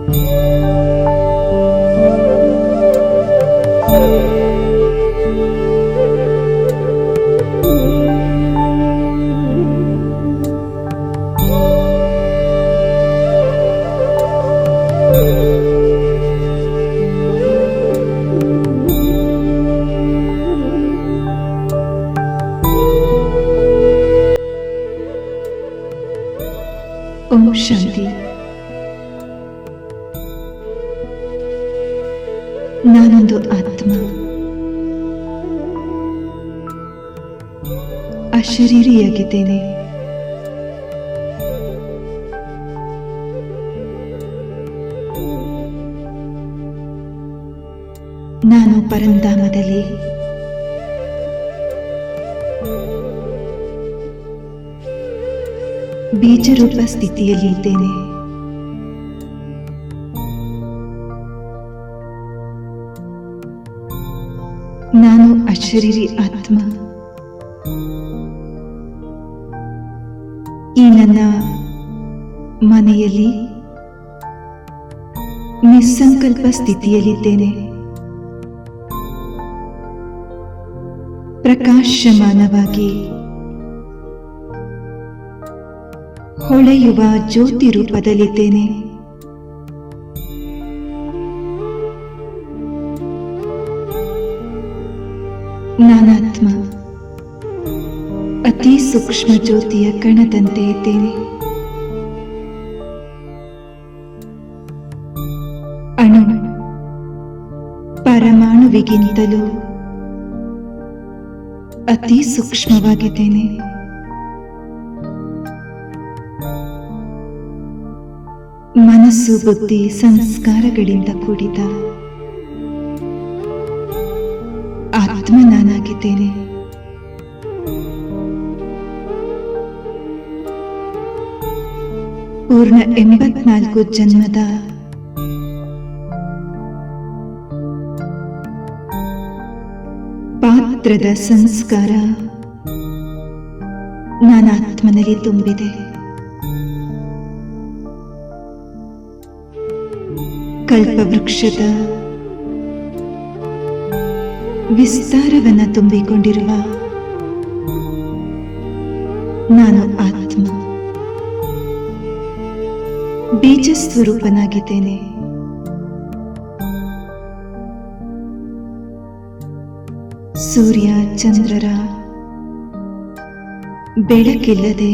ಓಂ ಶಾಂತಿ. ನಾನೊಂದು ಆತ್ಮ, ಅಶರೀರಿಯಾಗಿದ್ದೇನೆ. ನಾನು ಪರಂಧಾಮದಲ್ಲಿ ಬೀಜರೂಪ ಸ್ಥಿತಿಯಲ್ಲಿ ಇದ್ದೇನೆ. ನಾನು ಅಶರೀರಿ ಆತ್ಮ. ಈ ನನ್ನ ಮನೆಯಲ್ಲಿ ನಿಸ್ಸಂಕಲ್ಪ ಸ್ಥಿತಿಯಲ್ಲಿದ್ದೇನೆ. ಪ್ರಕಾಶಮಾನವಾಗಿ ಹೊಳೆಯುವ ಜ್ಯೋತಿ ರೂಪದಲ್ಲಿದ್ದೇನೆ. ನಾನಾತ್ಮ ಅತಿ ಸೂಕ್ಷ್ಮ ಜ್ಯೋತಿಯ ಕಣದಂತೆ ಇದ್ದೇನೆ. ಅಣು ಪರಮಾಣುವಿಗಿಂತಲೂ ಅತಿ ಸೂಕ್ಷ್ಮವಾಗಿದ್ದೇನೆ. ಮನಸ್ಸು, ಬುದ್ಧಿ, ಸಂಸ್ಕಾರಗಳಿಂದ ಕೂಡಿದ ಆತ್ಮ ನಾನಾಗಿದ್ದೇನೆ. ಪೂರ್ಣ 84 ಜನ್ಮದ ಪಾತ್ರದ ಸಂಸ್ಕಾರ ನನ್ನ ಆತ್ಮನಲ್ಲಿ ತುಂಬಿದೆ. ಕಲ್ಪವೃಕ್ಷದ ವಿಸ್ತಾರವನ್ನು ತುಂಬಿಕೊಂಡಿರುವ ನಾನು ಆತ್ಮ ಬೀಜ ಸ್ವರೂಪನಾಗಿದ್ದೇನೆ. ಸೂರ್ಯ ಚಂದ್ರರ ಬೆಳಕಿಲ್ಲದೆ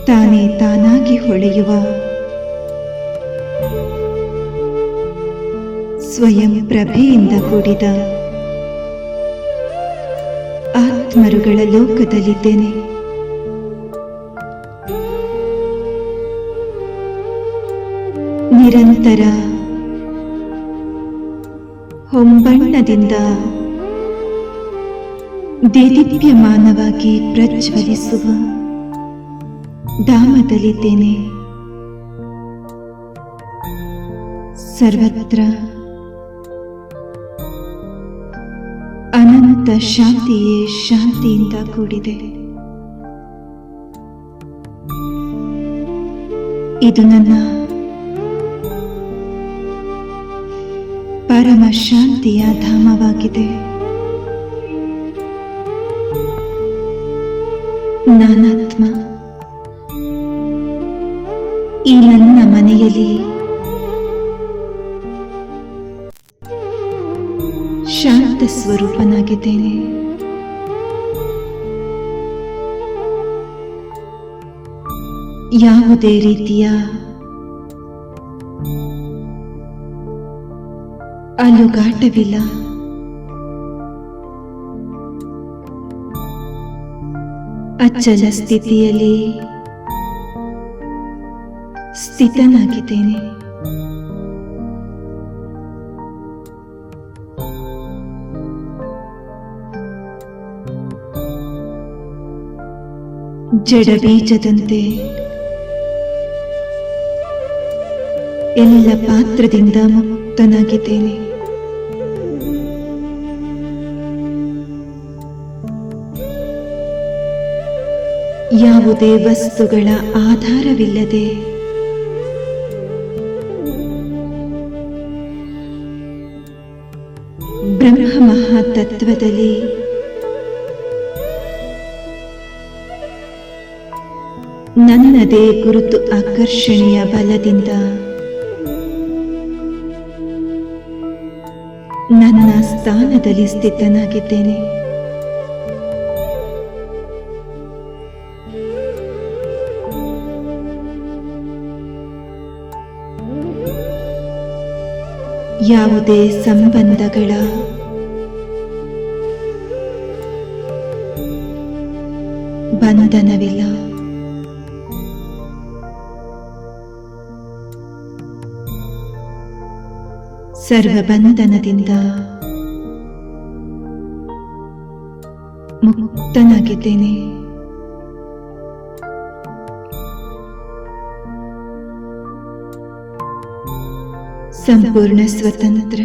ತಾನೇ ತಾನಾಗಿ ಹೊಳೆಯುವ ಸ್ವಯಂ ಪ್ರಭೆಯಿಂದ ಕೂಡಿದ ಆತ್ಮರುಗಳ ಲೋಕದಲ್ಲಿದ್ದೇನೆ. ನಿರಂತರ ಹೊಂಬಣ್ಣದಿಂದ ದೇದೀಪ್ಯಮಾನವಾಗಿ ಪ್ರಜ್ವಲಿಸುವ ಧಾಮದಲ್ಲಿದ್ದೇನೆ. ಸರ್ವತ್ರ ಅನಂತ ಶಾಂತಿಯೇ ಶಾಂತಿಯಿಂದ ಕೂಡಿದೆ. ಇದು ನನ್ನ ಪರಮ ಶಾಂತಿಯ ಧಾಮವಾಗಿದೆ. ನಾನಾತ್ಮ ಈ ನನ್ನ ಮನೆಯಲ್ಲಿ ಶಾಂತ ಸ್ವರೂಪನಾಗಿದ್ದೇನೆ. ಯಾವುದೇ ರೀತಿಯ ಅಲುಗಾಟವಿಲ್ಲ. ಅಚಲ ಸ್ಥಿತಿಯಲ್ಲಿ ಸ್ಥಿತನಾಗಿದ್ದೇನೆ. ಜಡ ಬೀಜದಂತೆ ಎಲ್ಲ ಪಾತ್ರದಿಂದ ಮುಕ್ತನಾಗಿದ್ದೇನೆ. ಯಾವುದೇ ವಸ್ತುಗಳ ಆಧಾರವಿಲ್ಲದೆ ತತ್ವದಲ್ಲಿ ನನ್ನದೇ ಗುರುತು ಆಕರ್ಷಣೆಯ ಬಲದಿಂದ ನನ್ನ ಸ್ಥಾನದಲ್ಲಿ ಸ್ಥಿತನಾಗಿದ್ದೇನೆ. ಯಾವುದೇ ಸಂಬಂಧಗಳ ಬಂಧನವಿಲ್ಲ. ಸರ್ವಬಂಧನದಿಂದ ಮುಕ್ತನಾಗಿದ್ದೇನೆ. ಸಂಪೂರ್ಣ ಸ್ವತಂತ್ರ.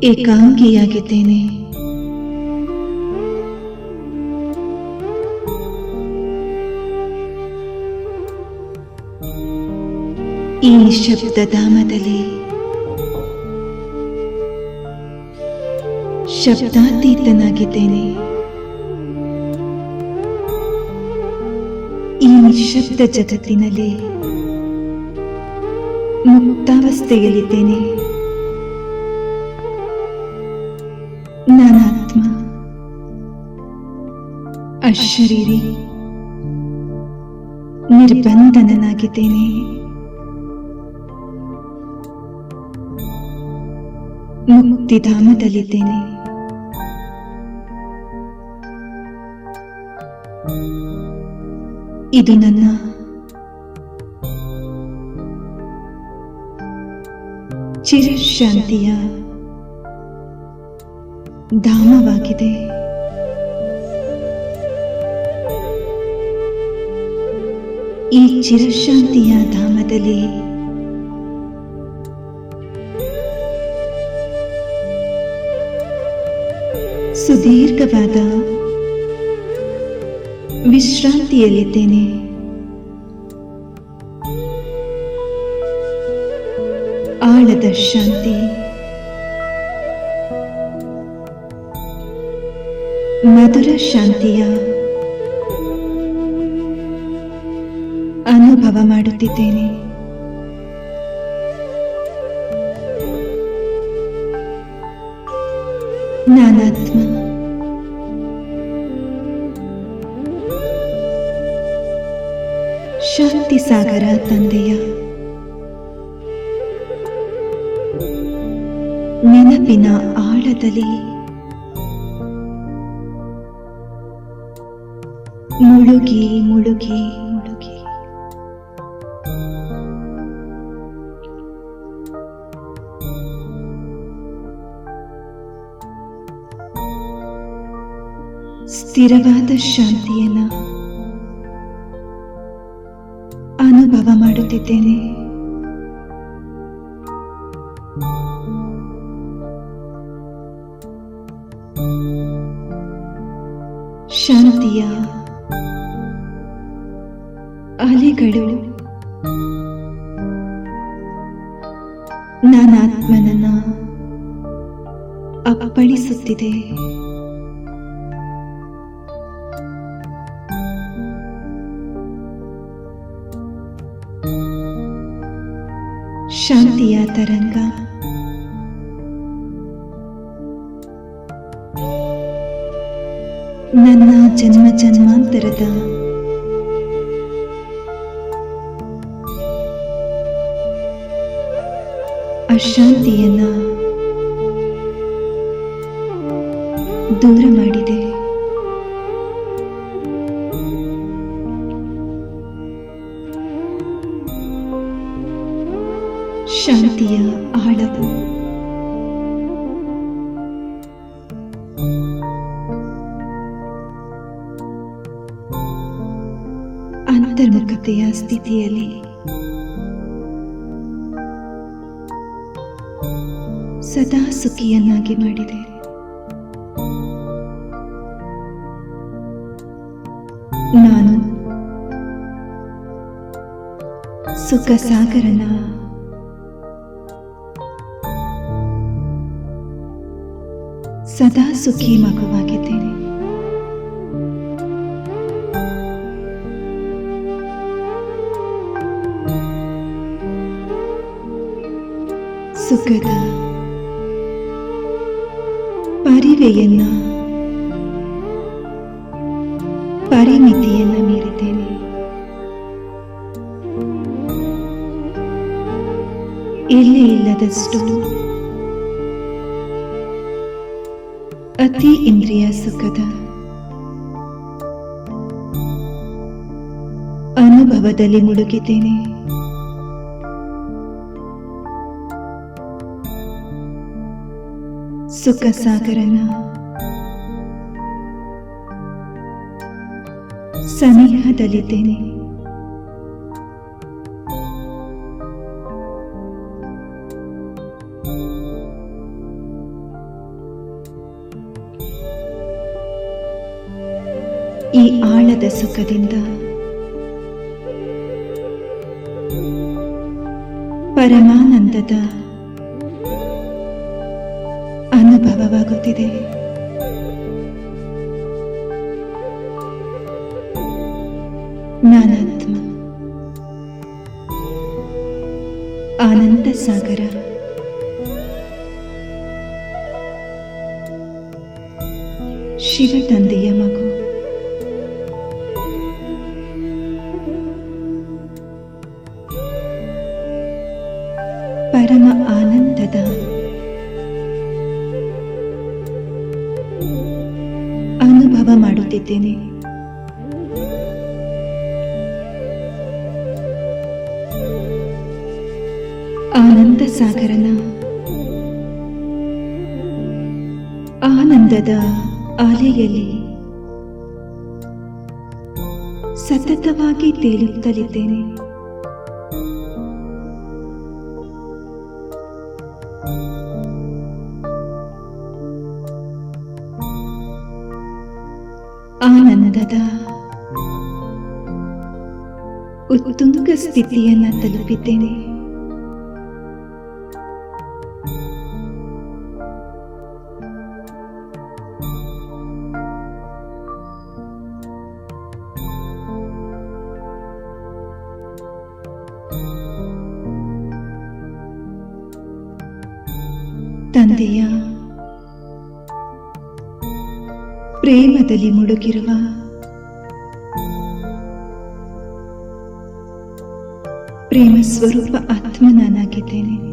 ಏಕಾಂಗಿಯಾಗಿದ್ದೇನೆ. ಈ ಶಬ್ದಧಾಮದಲ್ಲಿ ಶಬ್ದಾತೀತನಾಗಿದ್ದೇನೆ. ಈ ನಿಶ್ಶಬ್ದ ಜಗತ್ತಿನಲ್ಲಿ ಮುಕ್ತಾವಸ್ಥೆಯಲ್ಲಿದ್ದೇನೆ. ನಾನಾತ್ಮ, ಅಶರೀರಿ, ನಿರ್ಬಂಧನನಾಗಿದ್ದೇನೆ. ಮುಕ್ತಿಧಾಮದಲ್ಲಿದ್ದೇನೆ. ಇದು ನನ್ನ ಚಿರಶಾಂತಿಯ ಧಾಮವಾಗಿದೆ. ಈ ಚಿರಶಾಂತಿಯ ಧಾಮದಲ್ಲಿ ಸುದೀರ್ಘವಾದ ವಿಶ್ರಾಂತಿಯಲ್ಲಿದ್ದೇನೆ. ಆಳದ ಶಾಂತಿ, ಮಧುರ ಶಾಂತಿಯ ಅನುಭವ ಮಾಡುತ್ತಿದ್ದೇನೆ. ನಾನಾತ್ಮ, ಶಾಂತಿ ಸಾಗರ ತಂದೆಯ ನೆನಪಿನ ಆಳದಲ್ಲಿ ಮುಳುಗಿ ಮುಳುಗಿ ಮುಳುಗಿ ಸ್ಥಿರವಾದ ಶಾಂತಿಯನ್ನ ಅನುಭವ ಮಾಡುತ್ತಿದ್ದೇನೆ. ಶಾಂತಿಯ ಅಲೆಗಳು ನಾನಾತ್ಮನನ್ನ ಅಪ್ಪಳಿಸುತ್ತಿದೆ. ಶಾಂತಿಯ ತರಂಗ ನನ್ನ ಜನ್ಮ ಜನ್ಮಾಂತರದ ಅಶಾಂತಿಯನ್ನ ದೂರ ಮಾಡಿದೆ. ಶಾಂತಿಯ ಆಳವು ಅಂತರ್ಮುಖತೆಯ ಸ್ಥಿತಿಯಲ್ಲಿ ಸದಾ ಸುಖಿಯನ್ನಾಗಿ ಮಾಡಿದೆ. ನಾನು ಸುಖ ಸಾಗರನ ಸದಾ ಸುಖಿ ಮಗುವಾಗಿದ್ದೇನೆ. ಸುಖದ ಪರಿವೆಯನ್ನ ಪರಿಮಿತಿಯನ್ನ ಮೀರಿದ್ದೇನೆ. ಇಲ್ಲಿ ಇಲ್ಲದಷ್ಟು ಅತಿ ಇಂದ್ರಿಯ ಸುಖದ ಅನುಭವದಲ್ಲಿ ಮುಳುಗಿದ್ದೇನೆ. ಸುಖ ಸಾಗರನ ಸನಿಹದಲ್ಲಿದ್ದೇನೆ. ಈ ಆಳದ ಸುಖದಿಂದ ಪರಮಾನಂದದ ಅನುಭವವಾಗುತ್ತಿದೆ. ನಾನಾತ್ಮ ಆನಂದ ಸಾಗರ ಶಿವ ತಂದೆಯ ಮಗು. ಪರಮ ಆನಂದದ ಅನುಭವ ಮಾಡುತ್ತಿದ್ದೇನೆ. ಆನಂದ ಸಾಗರನ ಆನಂದದ ಅಲೆಯಲ್ಲಿ ಸತತವಾಗಿ ತೇಲುತ್ತಲಿದ್ದೇನೆ. ಆನಂದದ ಉತ್ತುಂಗ ಸ್ಥಿತಿಯನ್ನ ತಲುಪಿದ್ದೇನೆ. ತಂದೆಯ ಪ್ರೇಮದಲ್ಲಿ ಮುಳುಗಿರುವ ಪ್ರೇಮ ಸ್ವರೂಪ ಆತ್ಮ ನಾನಾಗಿದ್ದೇನೆ.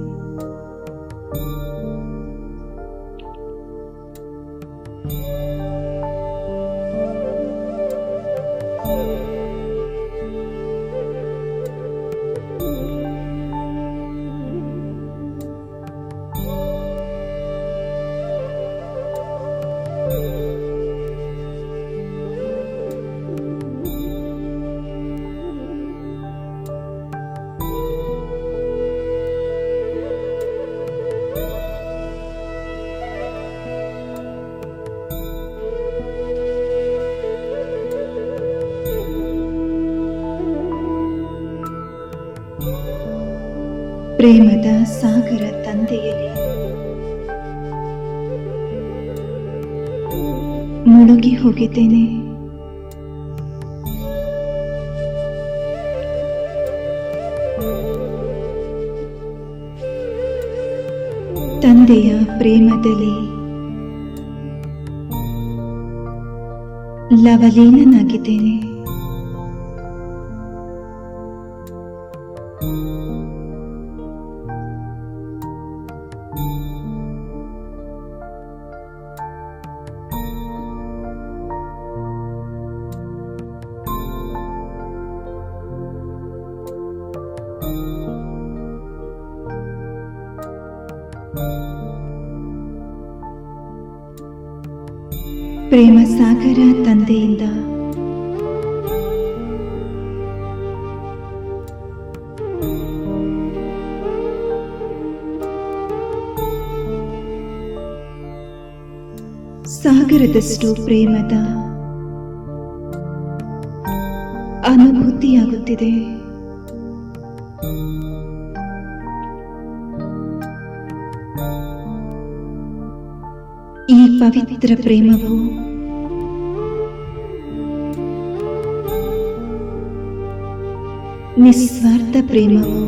ಪ್ರೇಮದ ಸಾಗರ ತಂದೆಯಲ್ಲಿ ಮುಳುಗಿ ಹೋಗಿದ್ದೇನೆ. ತಂದೆಯ ಪ್ರೇಮದಲ್ಲಿ ಲವಲೀನನಾಗಿದ್ದೇನೆ. ಪ್ರೇಮ ಸಾಗರ ತಂದೆಯಿಂದ ಸಾಗರದಷ್ಟು ಪ್ರೇಮದ ಅನುಭೂತಿಯಾಗುತ್ತಿದೆ. ಈ ಪವಿತ್ರ ಪ್ರೇಮವು ನಿಸ್ವಾರ್ಥ ಪ್ರೇಮವು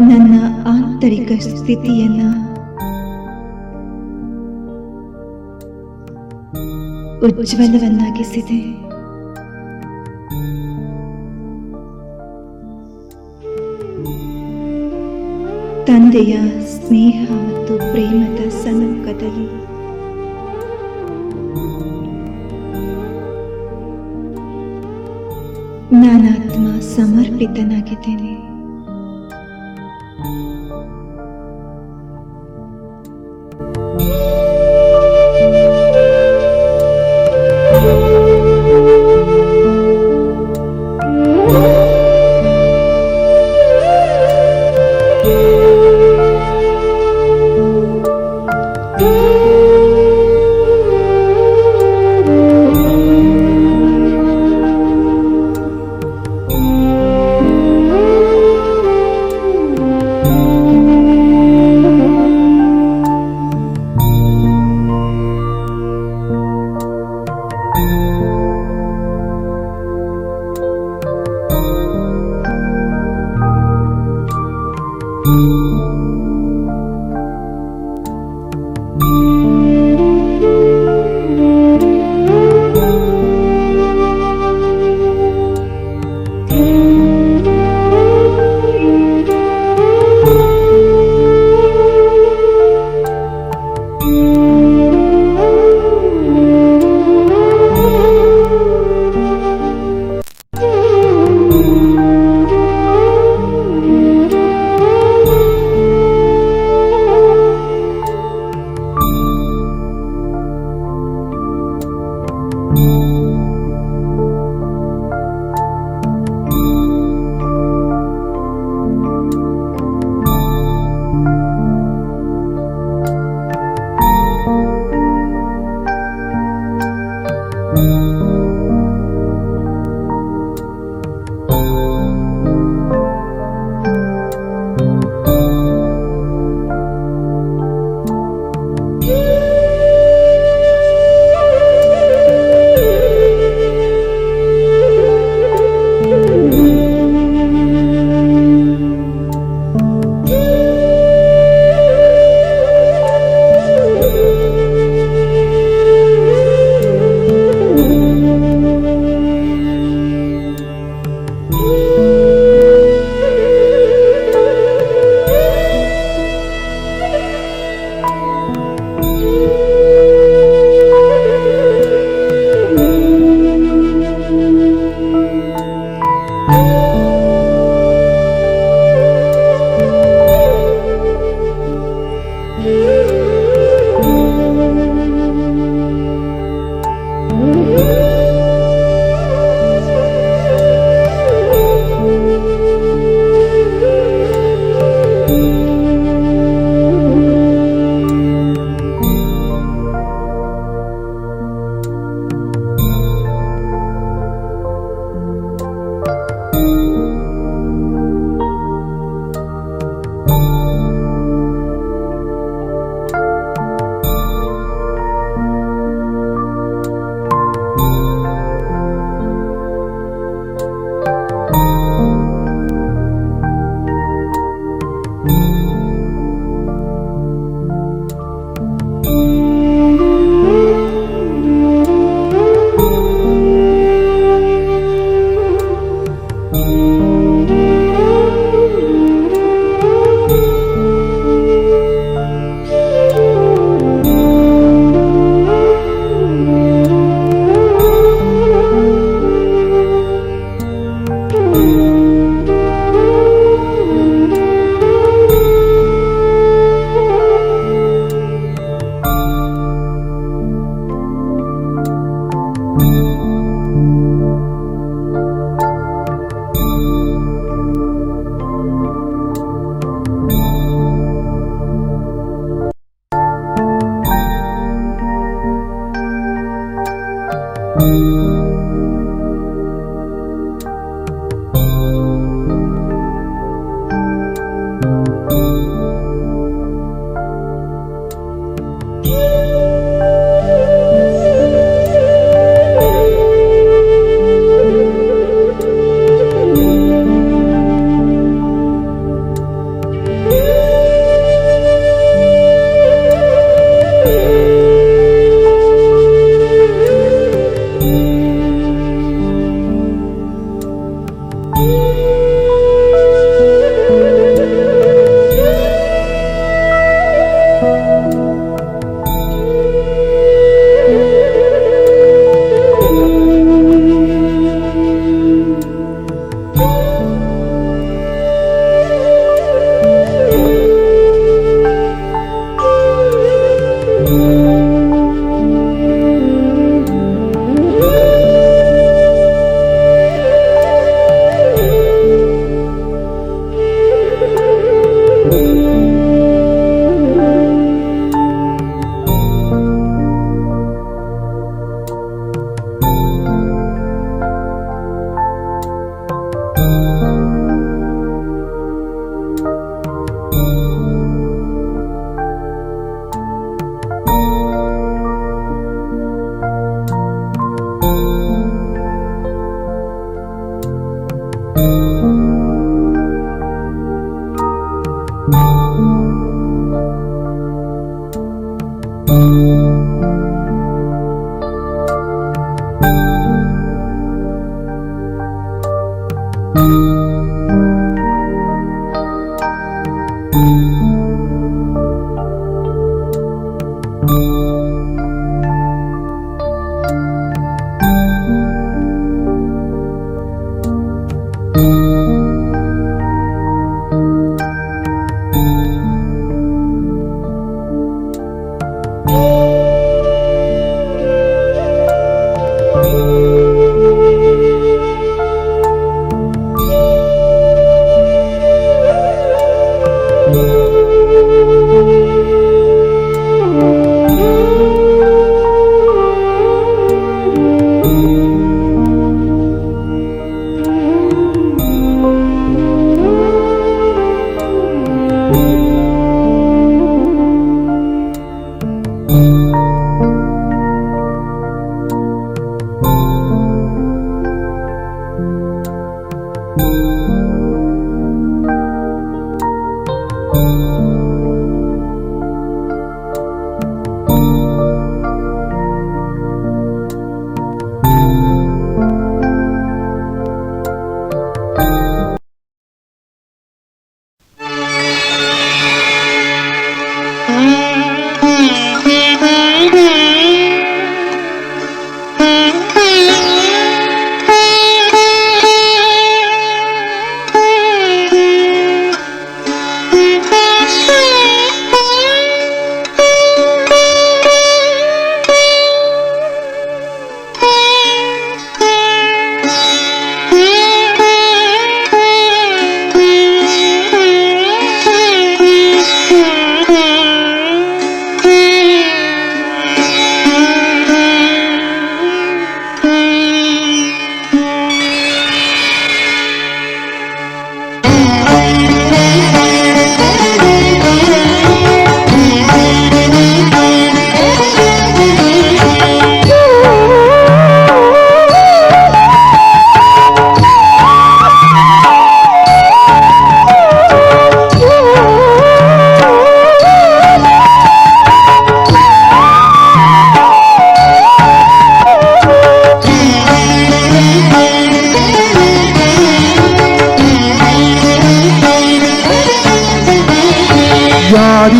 ನನ್ನ ಆಂತರಿಕ ಸ್ಥಿತಿಯನ್ನ ಉಜ್ವಲವನ್ನಾಗಿಸಿದೆ. ತಂದೆಯ ಸ್ನೇಹ ಮತ್ತು ಪ್ರೇಮದ ಸಮ್ಮುಖದಲ್ಲಿ ನಾನಾತ್ಮ ಸಮರ್ಪಿತನಾಗಿದ್ದೇನೆ.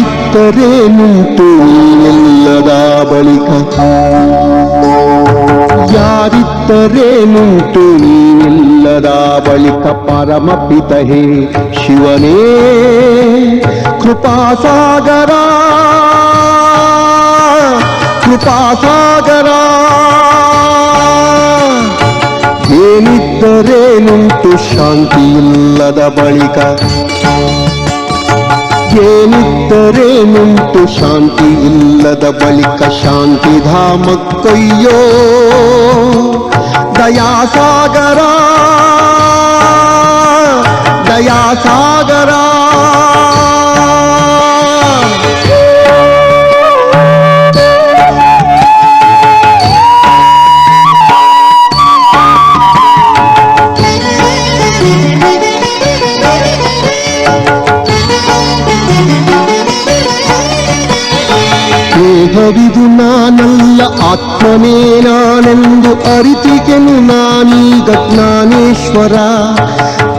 ಯಾರಿದ್ದರೇನುಂಟು ಎಲ್ಲದ ಬಳಿಕ ಯಾರಿದ್ದರೇನುಂಟು ನೀನೆಲ್ಲದ ಬಳಿಕ ಪರಮಪಿತ ಹೇ ಶಿವನೇ ಕೃಪಾಸಾಗರ ಕೃಪಾಸಾಗರ ಏನಿದ್ದರೇನುಂಟು ಶಾಂತಿಯಿಲ್ಲದ ಬಳಿಕ ಏನಿದ್ದರೇನುಂಟು ಶಾಂತಿ ಇಲ್ಲದ ಬಳಿಕ ಶಾಂತಿಧಾಮಕ್ಕೊಯ್ಯೋ ದಯಾಸಾಗರ ದಯಾಸಾಗರ ದೇಹವಿದು ನಾನಲ್ಲ ಆತ್ಮನೇ ನಾನೆಂದು ಅರಿತಿಗೆನು ನಾನೀಗ ಜ್ಞಾನೇಶ್ವರ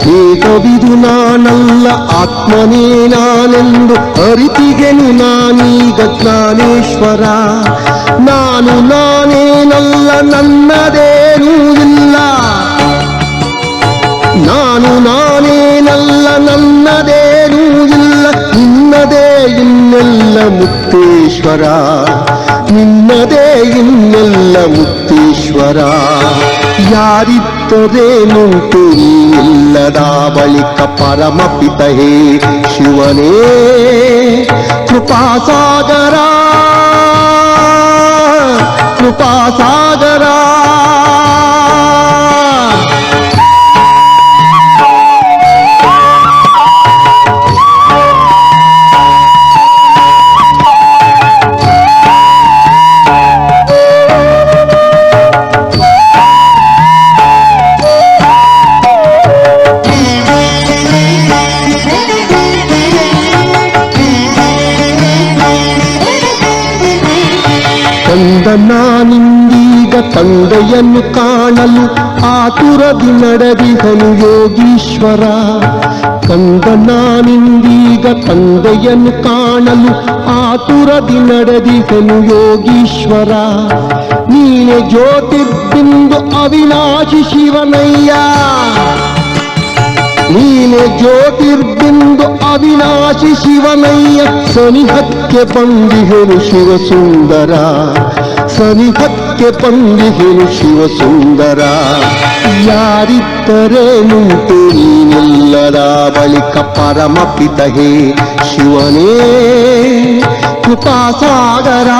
ದೇಹವಿದು ನಾನಲ್ಲ ಆತ್ಮನೇ ನಾನೆಂದು ಅರಿತಿಗೆನು ನಾನೀಗ ಜ್ಞಾನೇಶ್ವರ ನಾನು ನಾನೇನಲ್ಲ ನನ್ನದೇನೂ ಇಲ್ಲ ನಾನು ನಾನೇನಲ್ಲ ನನ್ನದೇನೂ ಇಲ್ಲ ನಿನ್ನದೇ ಇನ್ನೆಲ್ಲ ಮುಕ್ತೇಶ್ವರ ನಿನ್ನದೇ ಇನ್ನೆಲ್ಲ ಮುಕ್ತೇಶ್ವರ ಯಾರಿದ್ದರೇನುಂಟು ನೀನಿಲ್ಲದ ಬಳಿಕ ಪರಮಪಿತ ಹೇ ಶಿವನೇ ಕೃಪಾಸಾಗರ ಕೃಪಾಸಾಗರ ನಾನಿಂದೀಗ ತಂದೆಯನ್ನು ಕಾಣಲು ಆತುರದಿ ನಡೆದಿಹನು ಯೋಗೀಶ್ವರ ಕಂದ ನಾನಿಂದೀಗ ತಂದೆಯನ್ನು ಕಾಣಲು ಆತುರದಿ ನಡೆದಿಹನು ಯೋಗೀಶ್ವರ ನೀನೆ ಜ್ಯೋತಿರ್ಬಿಂದು ಅವಿನಾಶಿ ಶಿವನಯ್ಯ ನೀನೆ ಜ್ಯೋತಿರ್ಬಿಂದು ಅವಿನಾಶಿ ಶಿವನಯ್ಯ ಸನಿಹಕ್ಕೆ ಬಂದಿಹೆನು ಶಿವಸುಂದರ ಸನಿಹಕ್ಕೆ ಬಂದಿಹೆನು ಶಿವಸುಂದರ ಯಾರಿದ್ದರೇನುಂಟು ನೀನಿಲ್ಲದ ಬಳಿಕ ಪರಮಪಿತ ಹೇ ಶಿವನೇ ಕೃಪಾಸಾಗರ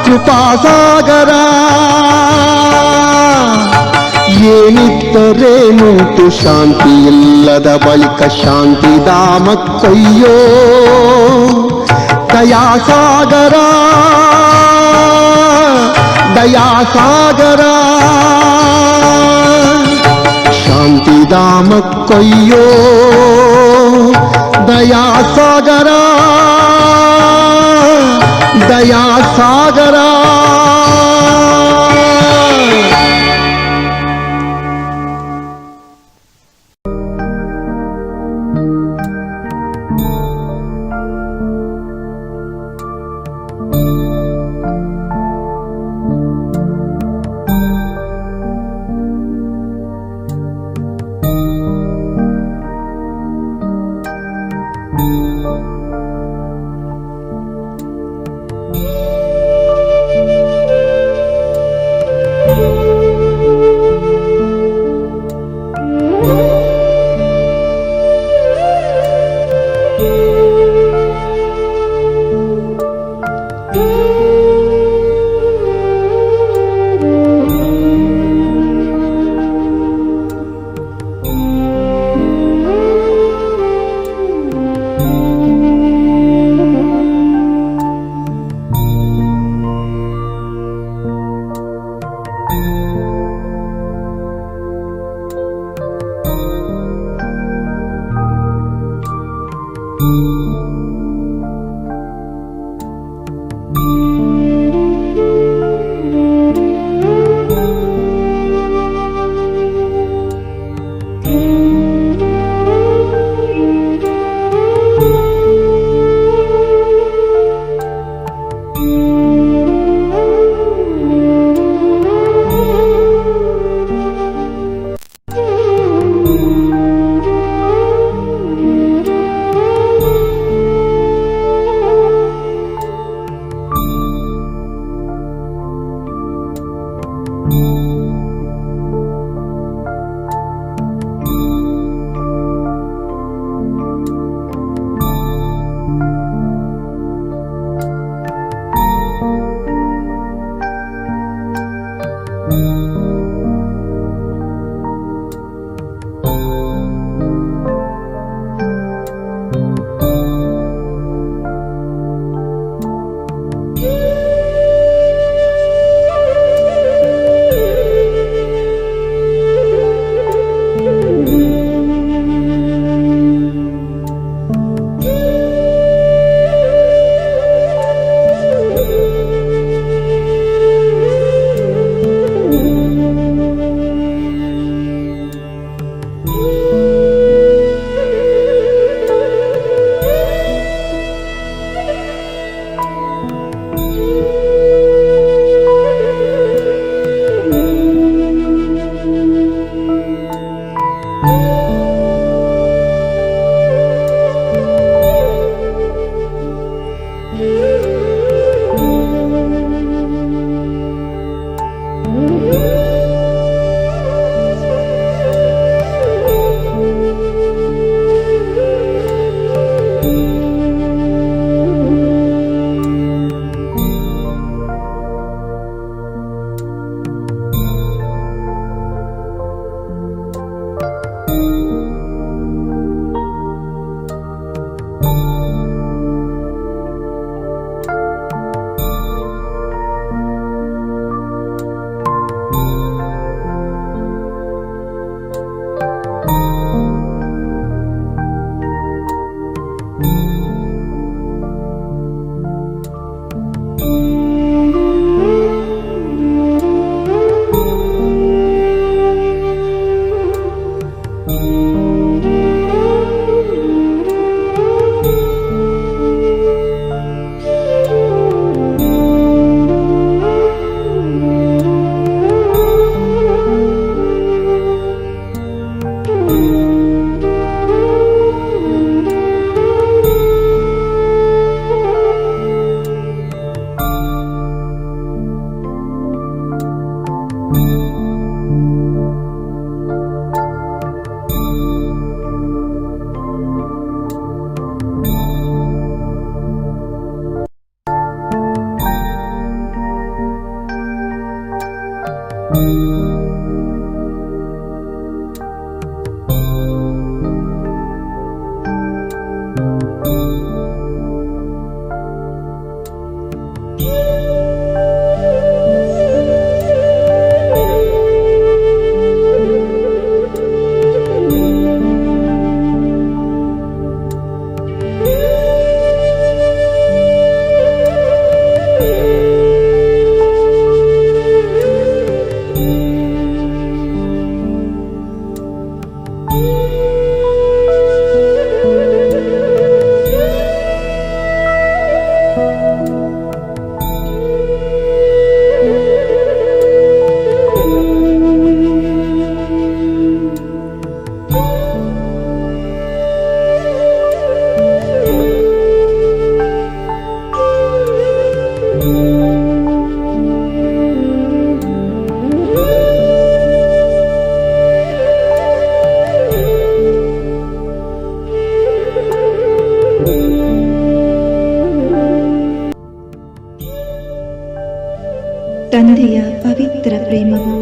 ಕೃಪಾಸಾಗರ ಏನಿದ್ದರೇನುಂಟು ಶಾಂತಿ ಇಲ್ಲದ ಬಳಿಕ ಶಾಂತಿಧಾಮಕ್ಕೊಯ್ಯೋ ದಯಾಸಾಗರ ದಯಾಸಾಗರ ಶಾಂತಿಧಾಮಕ್ಕೊಯ್ಯೋ ದಯಾಸಾಗರ ದಯಾಸಾಗರ ತಂದೆಯ ಪವಿತ್ರ ಪ್ರೇಮವು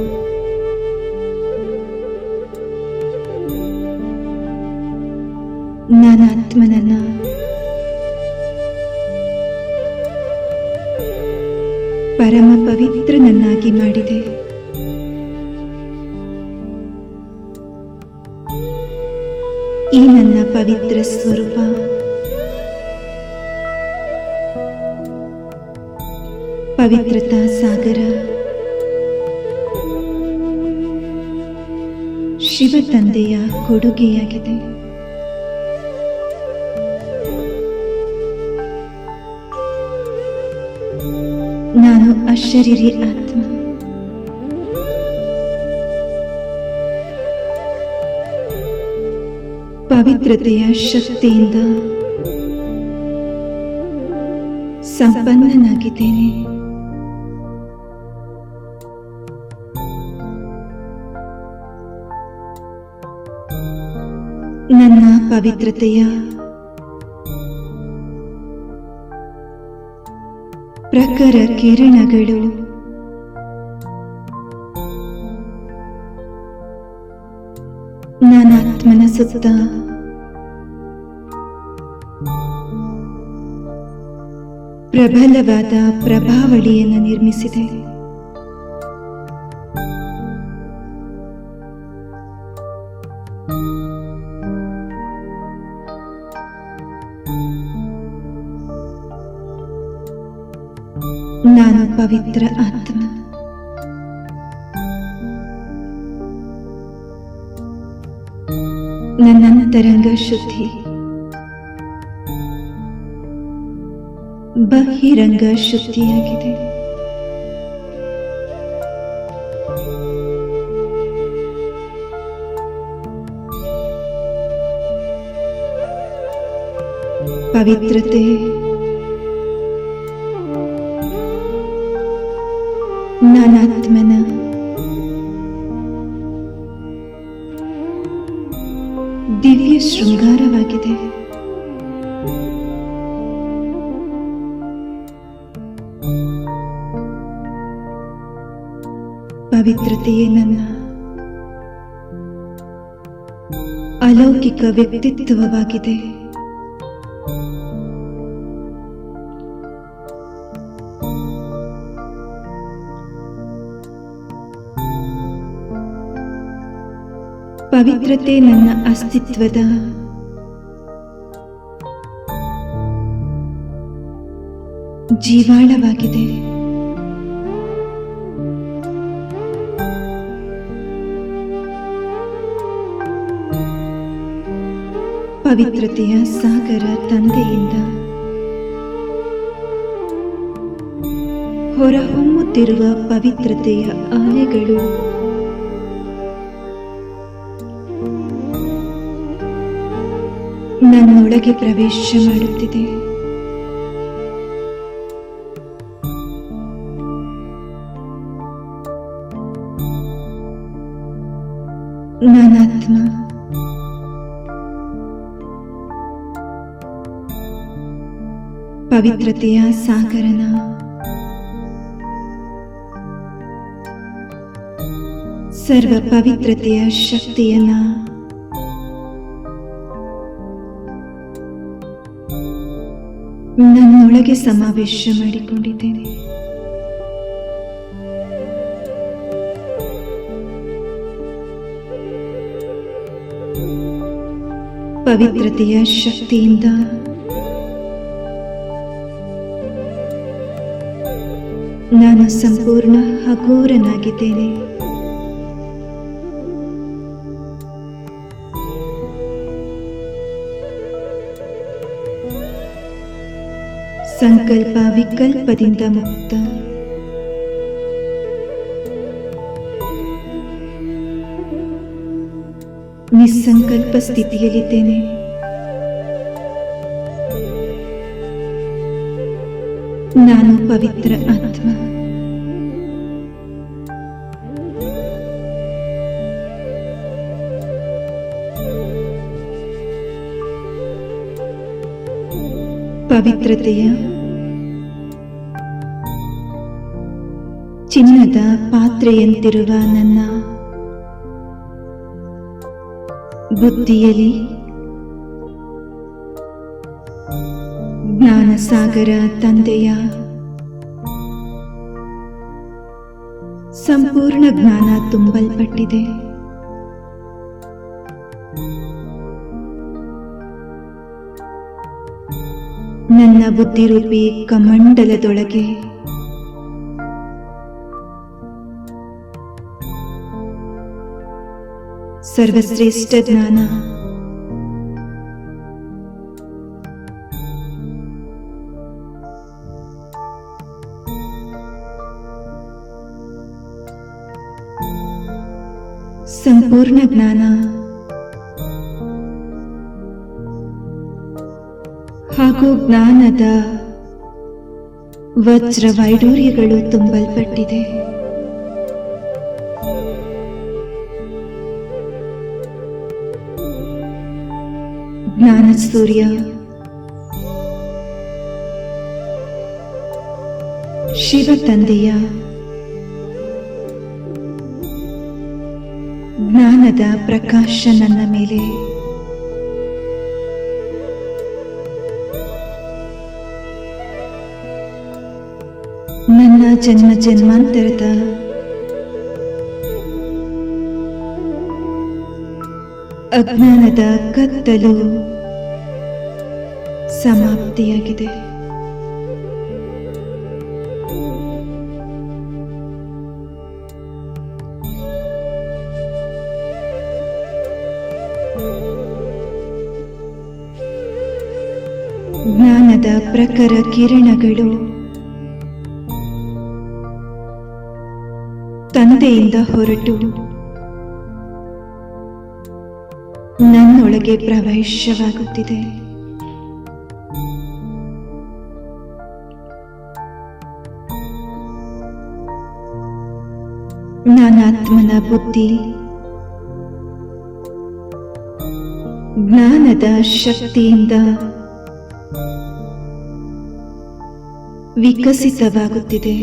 ನಾನಾತ್ಮನನ್ನ ಪರಮ ಪವಿತ್ರನನ್ನಾಗಿ ಮಾಡಿದೆ. ಈ ನನ್ನ ಪವಿತ್ರ ಸ್ವರೂಪ ಪವಿತ್ರತಾ ಸಾಗರ ಶಿವ ತಂದೆಯ ಕೊಡುಗೆಯಾಗಿದೆ. ನಾನು ಅಶರೀರಿ ಆತ್ಮ. ಪವಿತ್ರತೆಯ ಶಕ್ತಿಯಿಂದ ಸಂಪನ್ನನಾಗಿದ್ದೇನೆ. ನನ್ನ ಪವಿತ್ರತೆಯ ಪ್ರಖರ ಕಿರಣಗಳು ನನ್ನ ಆತ್ಮನ ಸುತ್ತ ಪ್ರಬಲವಾದ ಪ್ರಭಾವಳಿಯನ್ನು ನಿರ್ಮಿಸಿದೆ. ನಾನು ಪವಿತ್ರ ಆತ್ಮ. ನನ್ನ ಅಂತರಂಗ ಶುದ್ಧಿ, ಬಹಿರಂಗ ಶುದ್ಧಿಯಾಗಿದೆ. ಪವಿತ್ರತೆ ನನ್ನ ಆತ್ಮನ ದಿವ್ಯ ಶೃಂಗಾರವಾಗಿದೆ. ಪವಿತ್ರತೆಯೇ ನನ್ನ ಅಲೌಕಿಕ ವ್ಯಕ್ತಿತ್ವವಾಗಿದೆ. ಪವಿತ್ರತೆ ನನ್ನ ಅಸ್ತಿತ್ವದ ಜೀವಾಳವಾಗಿದೆ. ಪವಿತ್ರತೆಯ ಸಾಗರ ತಂದೆಯಿಂದ ಹೊರಹೊಮ್ಮುತ್ತಿರುವ ಪವಿತ್ರತೆಯ ಅಲೆಗಳು ನನ್ನೊಳಗೆ ಪ್ರವೇಶ ಮಾಡುತ್ತಿದೆ. ನಾನಾತ್ಮ ಪವಿತ್ರತೆಯ ಸಾಗರನ ಸರ್ವ ಪವಿತ್ರತೆಯ ಶಕ್ತಿಯನ್ನ ನನ್ನೊಳಗೆ ಸಮಾವೇಶ ಮಾಡಿಕೊಂಡಿದ್ದೇನೆ. ಪವಿತ್ರತೆಯ ಶಕ್ತಿಯಿಂದ ನಾನು ಸಂಪೂರ್ಣ ಹಗೂರನಾಗಿದ್ದೇನೆ. ಸಂಕಲ್ಪ ವಿಕಲ್ಪದಿಂದ ಮುಕ್ತ. ನಿಸ್ಸಂಕಲ್ಪ ಸ್ಥಿತಿಯಲ್ಲಿದ್ದೇನೆ. ನಾನು ಪವಿತ್ರ ಆತ್ಮ. ಪವಿತ್ರತೆಯ ಚಿನ್ನದ ಪಾತ್ರೆಯಂತಿರುವ ನನ್ನ ಬುದ್ಧಿಯಲ್ಲಿ ಜ್ಞಾನಸಾಗರ ತಂದೆಯ ಸಂಪೂರ್ಣ ಜ್ಞಾನ ತುಂಬಲ್ಪಟ್ಟಿದೆ. ನನ್ನ ಬುದ್ಧಿರೂಪಿ ಕಮಂಡಲದೊಳಗೆ ಸರ್ವಶ್ರೇಷ್ಠ ಜ್ಞಾನ ಸಂಪೂರ್ಣ ಜ್ಞಾನ ಹಾಗೂ ಜ್ಞಾನದ ವಜ್ರ ವೈಡೂರ್ಯಗಳು ತುಂಬಲ್ಪಟ್ಟಿದೆ. ಜ್ಞಾನ ಸೂರ್ಯ, ಶಿವ ತಂದೆಯ ಜ್ಞಾನದ ಪ್ರಕಾಶ ನನ್ನ ಮೇಲೆ ನನ್ನ ಜನ್ಮ ಜನ್ಮಾಂತರದ ಅಜ್ಞಾನದ ಕತ್ತಲು ಸಮಾಪ್ತಿಯಾಗಿದೆ. ಜ್ಞಾನದ ಪ್ರಖರ ಕಿರಣಗಳು ತಂದೆಯಿಂದ ಹೊರಟು ನನ್ನೊಳಗೆ ಪ್ರವೇಶವಾಗುತ್ತಿದೆ. ನಾನಾತ್ಮನ ಬುದ್ಧಿ ಜ್ಞಾನದ ಶಕ್ತಿಯಿಂದ ವಿಕಸಿತವಾಗುತ್ತಿದೆ.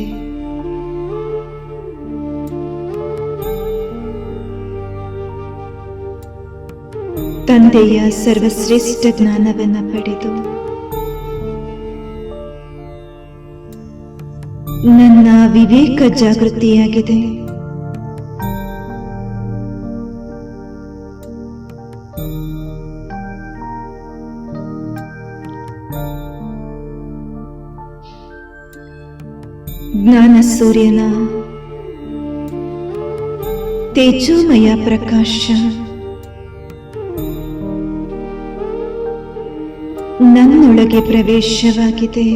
ತಂದೆಯ ಸರ್ವಶ್ರೇಷ್ಠ ಜ್ಞಾನವನ್ನು ಪಡೆದು ನನ್ನ ವಿವೇಕ ಜಾಗೃತಿಯಾಗಿದೆ. ಜ್ಞಾನ ಸೂರ್ಯನ ತೇಜೋಮಯ ಪ್ರಕಾಶ ನನ್ನೊಳಗೆ ಪ್ರವೇಶವಾಗಿದೆ.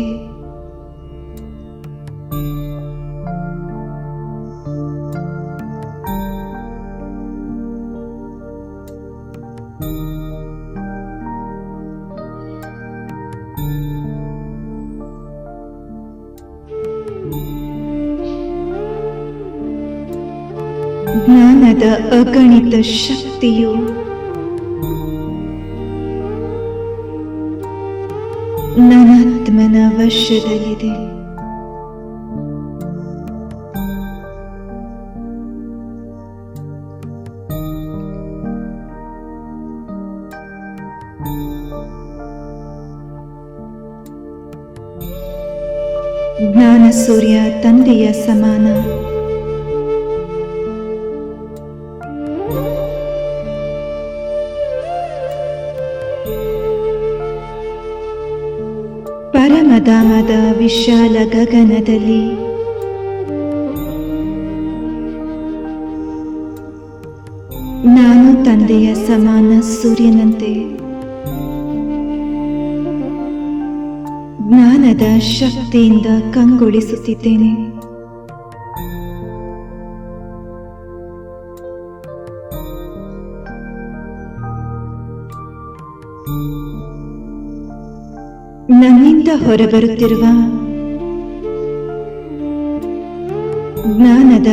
ಜ್ಞಾನದ ಅಗಣಿತ ಶಕ್ತಿಯು ನನಾತ್ಮನ ವಶದಲ್ಲಿದೆ. ಜ್ಞಾನ ಸೂರ್ಯ ತಂದೆಯ ಸಮಾನ. ಪರಮಧಾಮದ ವಿಶಾಲ ಗಗನದಲ್ಲಿ ನಾನು ತಂದೆಯ ಸಮಾನ ಸೂರ್ಯನಂತೆ ಜ್ಞಾನದ ಶಕ್ತಿಯಿಂದ ಕಂಗೊಳಿಸುತ್ತಿದ್ದೇನೆ. ನನ್ನಿಂದ ಹೊರಬರುತ್ತಿರುವ ಜ್ಞಾನದ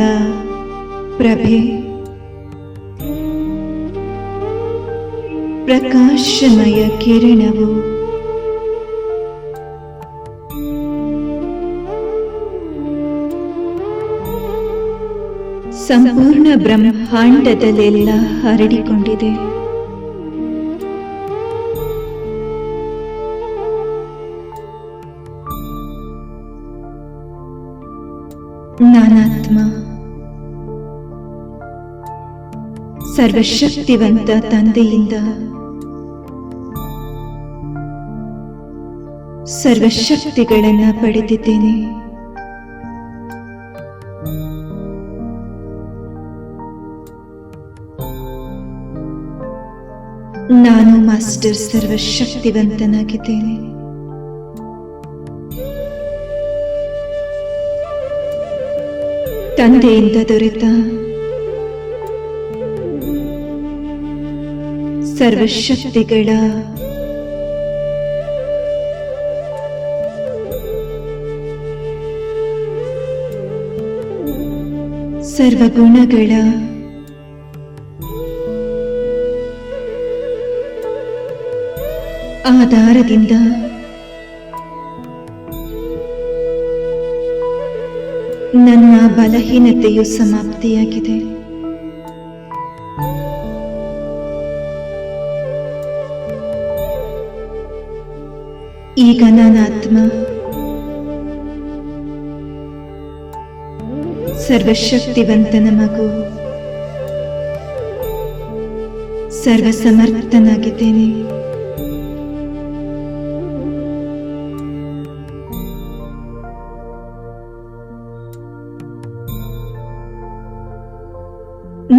ಪ್ರಭೆ ಪ್ರಕಾಶಮಯ ಕಿರಣವು ಸಂಪೂರ್ಣ ಬ್ರಹ್ಮಾಂಡದಲ್ಲೆಲ್ಲ ಹರಡಿಕೊಂಡಿದೆ. ನಾನಾತ್ಮ ಸರ್ವಶಕ್ತಿವಂತ ತಂದೆಯಿಂದ ಸರ್ವಶಕ್ತಿಗಳನ್ನು ಪಡೆದಿದ್ದೇನೆ. ನಾನು ಮಾಸ್ಟರ್ ಸರ್ವಶಕ್ತಿವಂತನಾಗಿದ್ದೇನೆ. ತಂದೆಯಿಂದ ದೊರೆತ ಸರ್ವಶಕ್ತಿಗಳ ಸರ್ವಗುಣಗಳ ಅವತಾರದಿಂದ ನನ್ನ ಬಲಹೀನತೆಯು ಸಮಾಪ್ತಿಯಾಗಿದೆ. ಈಗ ನನ್ನ ಆತ್ಮ ಸರ್ವಶಕ್ತಿವಂತನ ಮಗು, ಸರ್ವಸಮರ್ಥನಾಗಿದ್ದೇನೆ.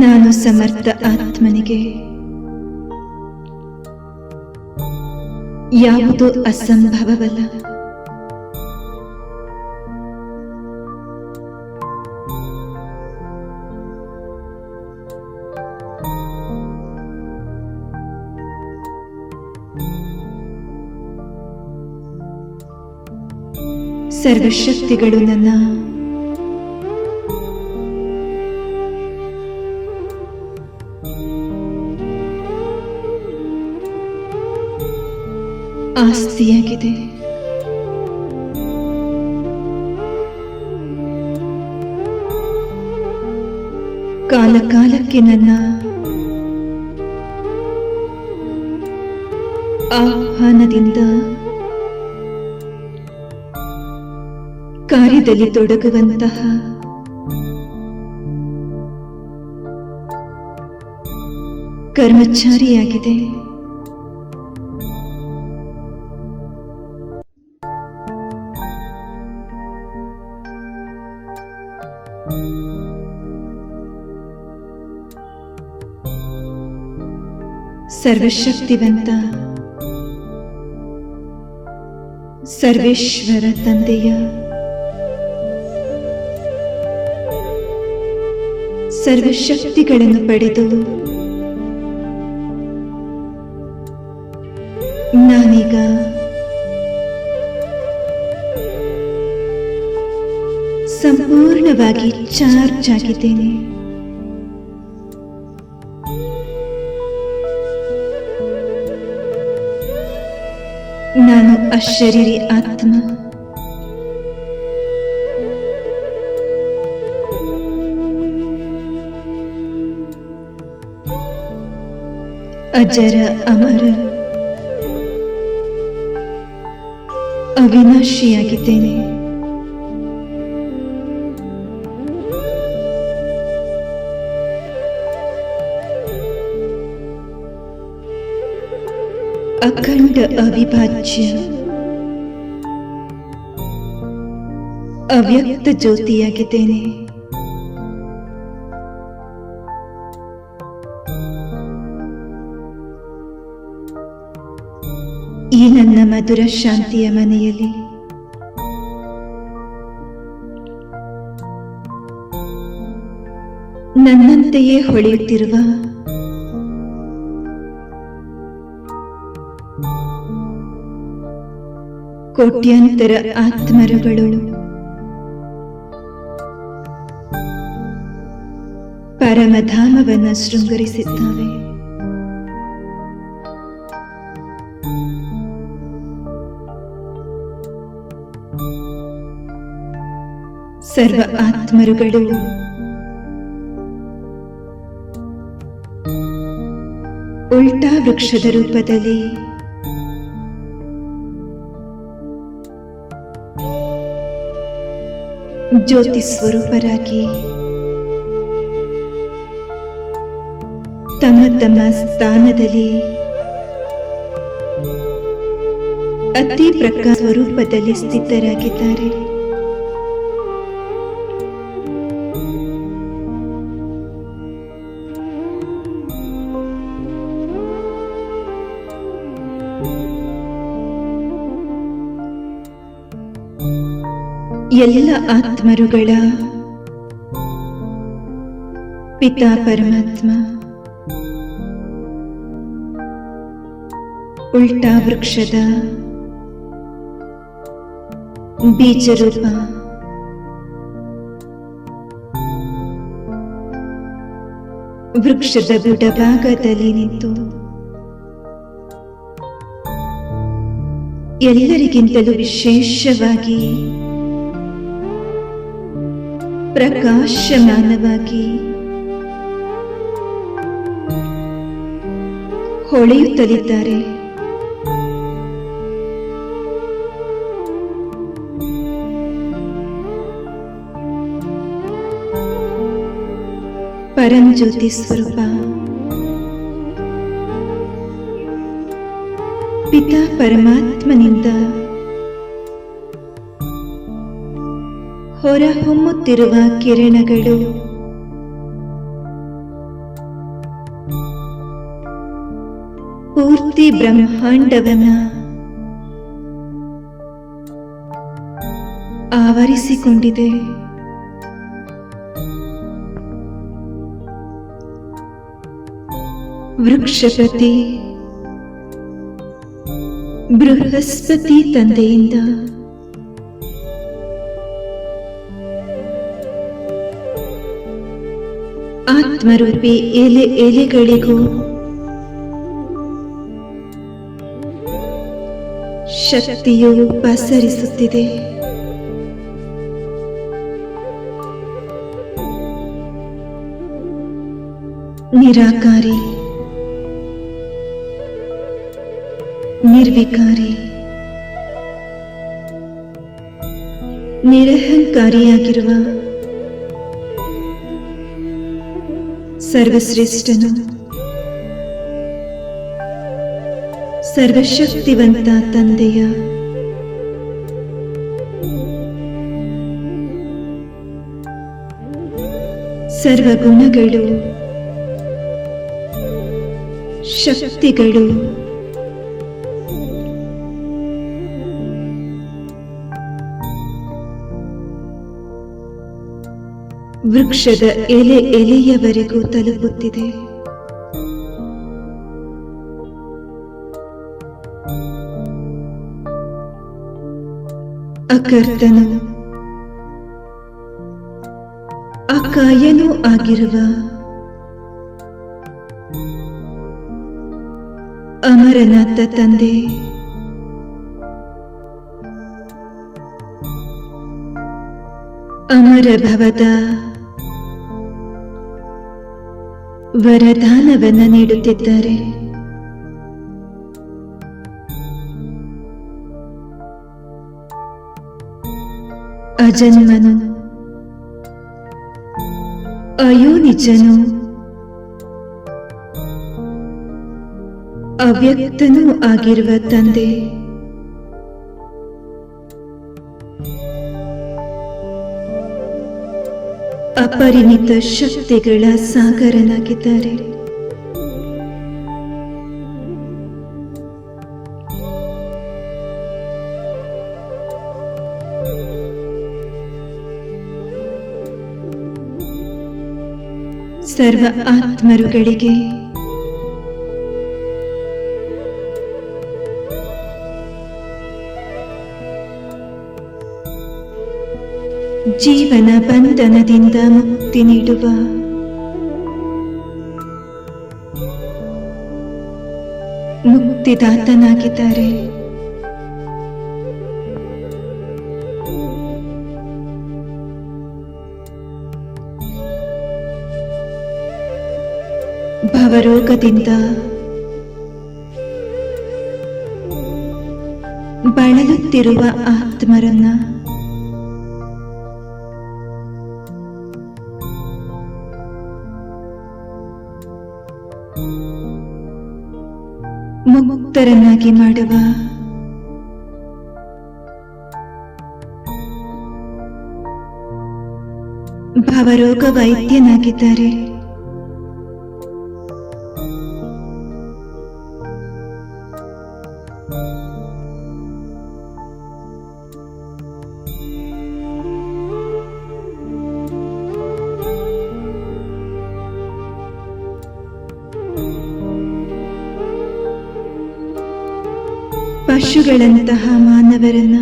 ನಾನು ಸಮರ್ಥ ಆತ್ಮನಿಗೆ ಯಾವುದೂ ಅಸಂಭವವಲ್ಲ. ಸರ್ವಶಕ್ತಿಗಳು ನನ್ನ ಆಸ್ತಿಯಾಗಿದೆ. ಕಾಲ ಕಾಲಕ್ಕೆ ನನ್ನ ಆಹ್ವಾನದಿಂದ ಕಾರ್ಯದಲ್ಲಿ ತೊಡಗುವಂತಹ ಕರ್ಮಚಾರಿಯಾಗಿದೆ. ಸರ್ವಶಕ್ತಿವಂತ ಸರ್ವೇಶ್ವರ ತಂದೆಯ ಸರ್ವಶಕ್ತಿಗಳನ್ನು ಪಡೆದು ನಾನೀಗ ಸಂಪೂರ್ಣವಾಗಿ ಚಾರ್ಜ್ ಆಗಿದ್ದೇನೆ. ನಾನು ಅಶರೀರಿ ಆತ್ಮ. ಅಜರ ಅಮರ ಅವಿನಾಶಿಯಾಗಿದ್ದೇನೆ. ಅಖಂಡ ಅವಿಭಾಜ್ಯ ಅವ್ಯಕ್ತ ಜ್ಯೋತಿಯಾಗಿದ್ದೇನೆ. ಈ ನನ್ನ ಮಧುರ ಶಾಂತಿಯ ಮನೆಯಲ್ಲಿ ನನ್ನಂತೆಯೇ ಹೊಳೆಯುತ್ತಿರುವ ಕೋಟ್ಯಾಂತರ ಆತ್ಮರುಗಳು ಪರಮಧಾಮವನ್ನು ಶೃಂಗರಿಸಿದ್ದಾವೆ. ಸರ್ವ ಆತ್ಮರುಗಳು ಉಲ್ಟಾ ವೃಕ್ಷದ ರೂಪದಲ್ಲಿ ಜ್ಯೋತಿ ಸ್ವರೂಪರಾಗಿ ತಮ್ಮ ತಮ್ಮ ಸ್ಥಾನದಲ್ಲಿ ಅತಿ ಪ್ರಕಾಶ ಸ್ವರೂಪದಲ್ಲಿ ಸ್ಥಿತರಾಗಿದ್ದಾರೆ. ಎಲ್ಲ ಆತ್ಮರುಗಳ ಪಿತಾ ಪರಮಾತ್ಮ ಉಲ್ಟಾ ವೃಕ್ಷದ ಬೀಜರೂಪ ವೃಕ್ಷದ ಬುಡಭಾಗದಲ್ಲಿ ನಿಂತು ಎಲ್ಲರಿಗಿಂತಲೂ ವಿಶೇಷವಾಗಿ ಪ್ರಕಾಶಮಾನವಾಗಿ ಹೊಳೆಯುತ್ತಲಿದ್ದಾರೆ. ಪರಂಜ್ಯೋತಿ ಸ್ವರೂಪ ಪಿತಾ ಪರಮಾತ್ಮನಿಂದ ಹೊರಹೊಮ್ಮುತ್ತಿರುವ ಕಿರಣಗಳು ಪೂರ್ತಿ ಬ್ರಹ್ಮಾಂಡವನ್ನ ಆವರಿಸಿಕೊಂಡಿದೆ. ವೃಕ್ಷಪತಿ ಬೃಹಸ್ಪತಿ ತಂದೆಯಿಂದ ಆತ್ಮರೂಪಿ ಎಲೆಗಳಿಗೂ ಶಕ್ತಿಯು ಪಸರಿಸುತ್ತಿದೆ. ನಿರಾಕಾರಿ, ನಿರ್ವಿಕಾರಿ, ನಿರಹಂಕಾರಿಯಾಗಿರುವ ಸರ್ವಶ್ರೇಷ್ಠನು, ಸರ್ವಶಕ್ತಿವಂತ ತಂದೆಯ ಸರ್ವಗುಣಗಳು, ಶಕ್ತಿಗಳು ವೃಕ್ಷದ ಎಲೆಯವರೆಗೂ ತಲುಪುತ್ತಿದೆ. ಅಕರ್ತನು ಅಕಾಯನೂ ಆಗಿರುವ ಅಮರನಾಥ ತಂದೆ ಅಮರ ಭವದ ವರದಾನವನ್ನ ನೀಡುತ್ತಿದ್ದಾರೆ. ಅಜನ್ಮನು, ಅಯೋನಿಜನು, ಅವ್ಯಕ್ತನೂ ಆಗಿರುವ ತಂದೆ ಅಪರಿಮಿತ ಶಕ್ತಿಗಳ ಸಾಗರನಾಗಿದ್ದಾರೆ. ಸರ್ವ ಆತ್ಮರುಗಳಿಗೆ ಜೀವನ ಬಂಧನದಿಂದ ಮುಕ್ತಿ ನೀಡುವ ಮುಕ್ತಿದಾತನಾಗಿದ್ದಾರೆ. ಭವರೋಗದಿಂದ ಬಳಲುತ್ತಿರುವ ಆತ್ಮರನ್ನ ಮುಕ್ತರನ್ನಾಗಿ ಮಾಡುವ ಭವರೋಗ ವೈದ್ಯನಾಗಿದ್ದಾರೆ. ಪಶುಗಳಂತಹ ಮಾನವರನ್ನ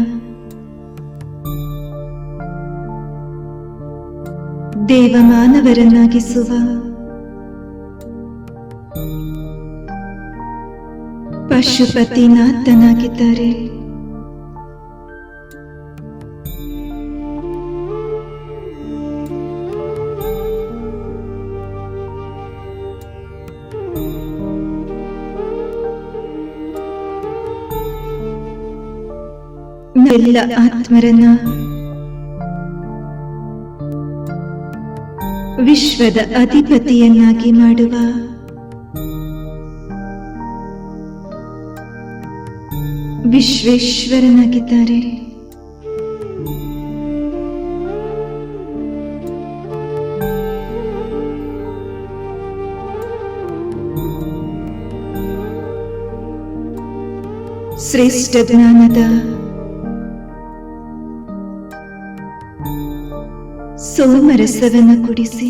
ದೇವಮಾನವರನ್ನಾಗಿಸುವ ಪಶುಪತಿನಾಥನಾಗಿದ್ದಾರೆ. ಎಲ್ಲ ಆತ್ಮರನ್ನ ವಿಶ್ವದ ಅಧಿಪತಿಯನ್ನಾಗಿ ಮಾಡುವ ವಿಶ್ವೇಶ್ವರನಾಗಿದ್ದಾರೆ. ಶ್ರೇಷ್ಠ ಜ್ಞಾನದ ಸೋಮರಸವನ್ನು ಕುಡಿಸಿ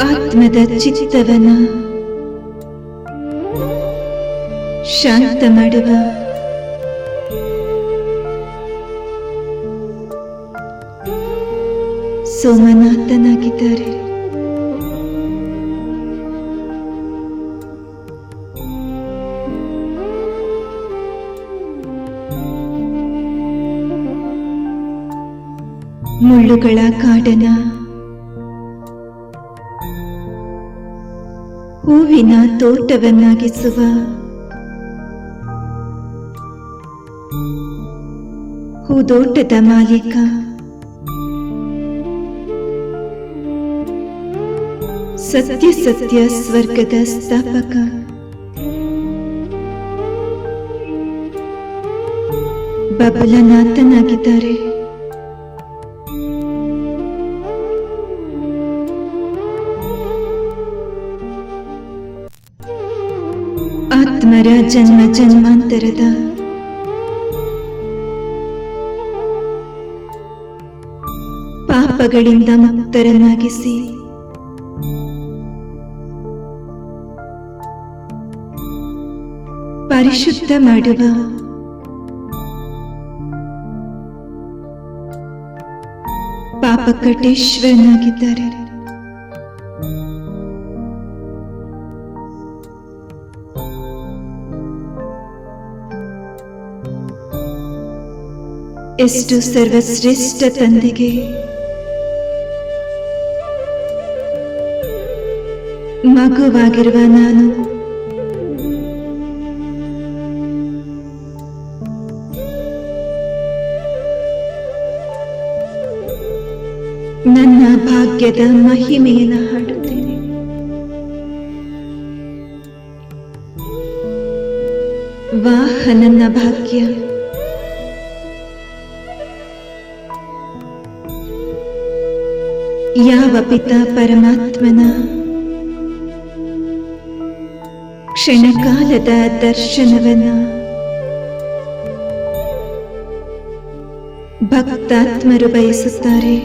ಆತ್ಮದ ಚಿತ್ತವನ ಶಾಂತ ಮಾಡುವ ಸೋಮನಾಥನಾಗಿದ್ದಾರೆ. ಮುಳ್ಳುಗಳ ಕಾಡನ ಹೂವಿನ ತೋಟವನ್ನಾಗಿಸುವ ಹೂದೋಟದ ಮಾಲೀಕ ಸತ್ಯ ಸತ್ಯ ಸ್ವರ್ಗದ ಸ್ಥಾಪಕ ಬಬಲನಾಥನಾಗಿದ್ದಾರೆ. ಆತ್ಮರ ಜನ್ಮ ಜನ್ಮಾಂತರದ ಪಾಪಗಳಿಂದ ಮುಕ್ತರನ್ನಾಗಿಸಿ ಪರಿಶುದ್ಧ ಮಾಡುವ ಪಾಪಕಟೇಶ್ವರನಾಗಿದ್ದಾರೆ. ಎಷ್ಟು ಸರ್ವಶ್ರೇಷ್ಠ ತಂದೆಗೆ ಮಗುವಾಗಿರುವ ನಾನು ನನ್ನ ಭಾಗ್ಯದ ಮಹಿಮೆಯನ್ನು ಹಾಡುತ್ತೇನೆ. ವಾಹ ನನ್ನ ಭಾಗ್ಯ, ಯಾವ ಪಿತಾ ಪರಮಾತ್ಮನ ಕ್ಷಣಕಾಲದ ದರ್ಶನವನ್ನ ಭಕ್ತಾತ್ಮರು ಬಯಸುತ್ತಾರೆ.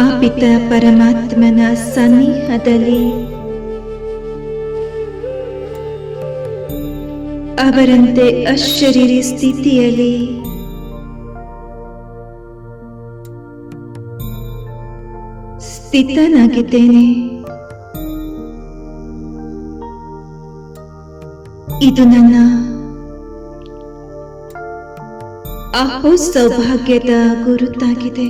ಆ ಪಿತಾ ಪರಮಾತ್ಮನ ಸನ್ನಿಹದಲ್ಲಿ ಅವರಂತೆ ಅಶರೀರಿ ಸ್ಥಿತಿಯಲ್ಲಿ ಸ್ಥಿತನಾಗಿದ್ದೇನೆ. ಇದು ನನ್ನ ಅಹೋ ಸೌಭಾಗ್ಯದ ಗುರುತಾಗಿದೆ.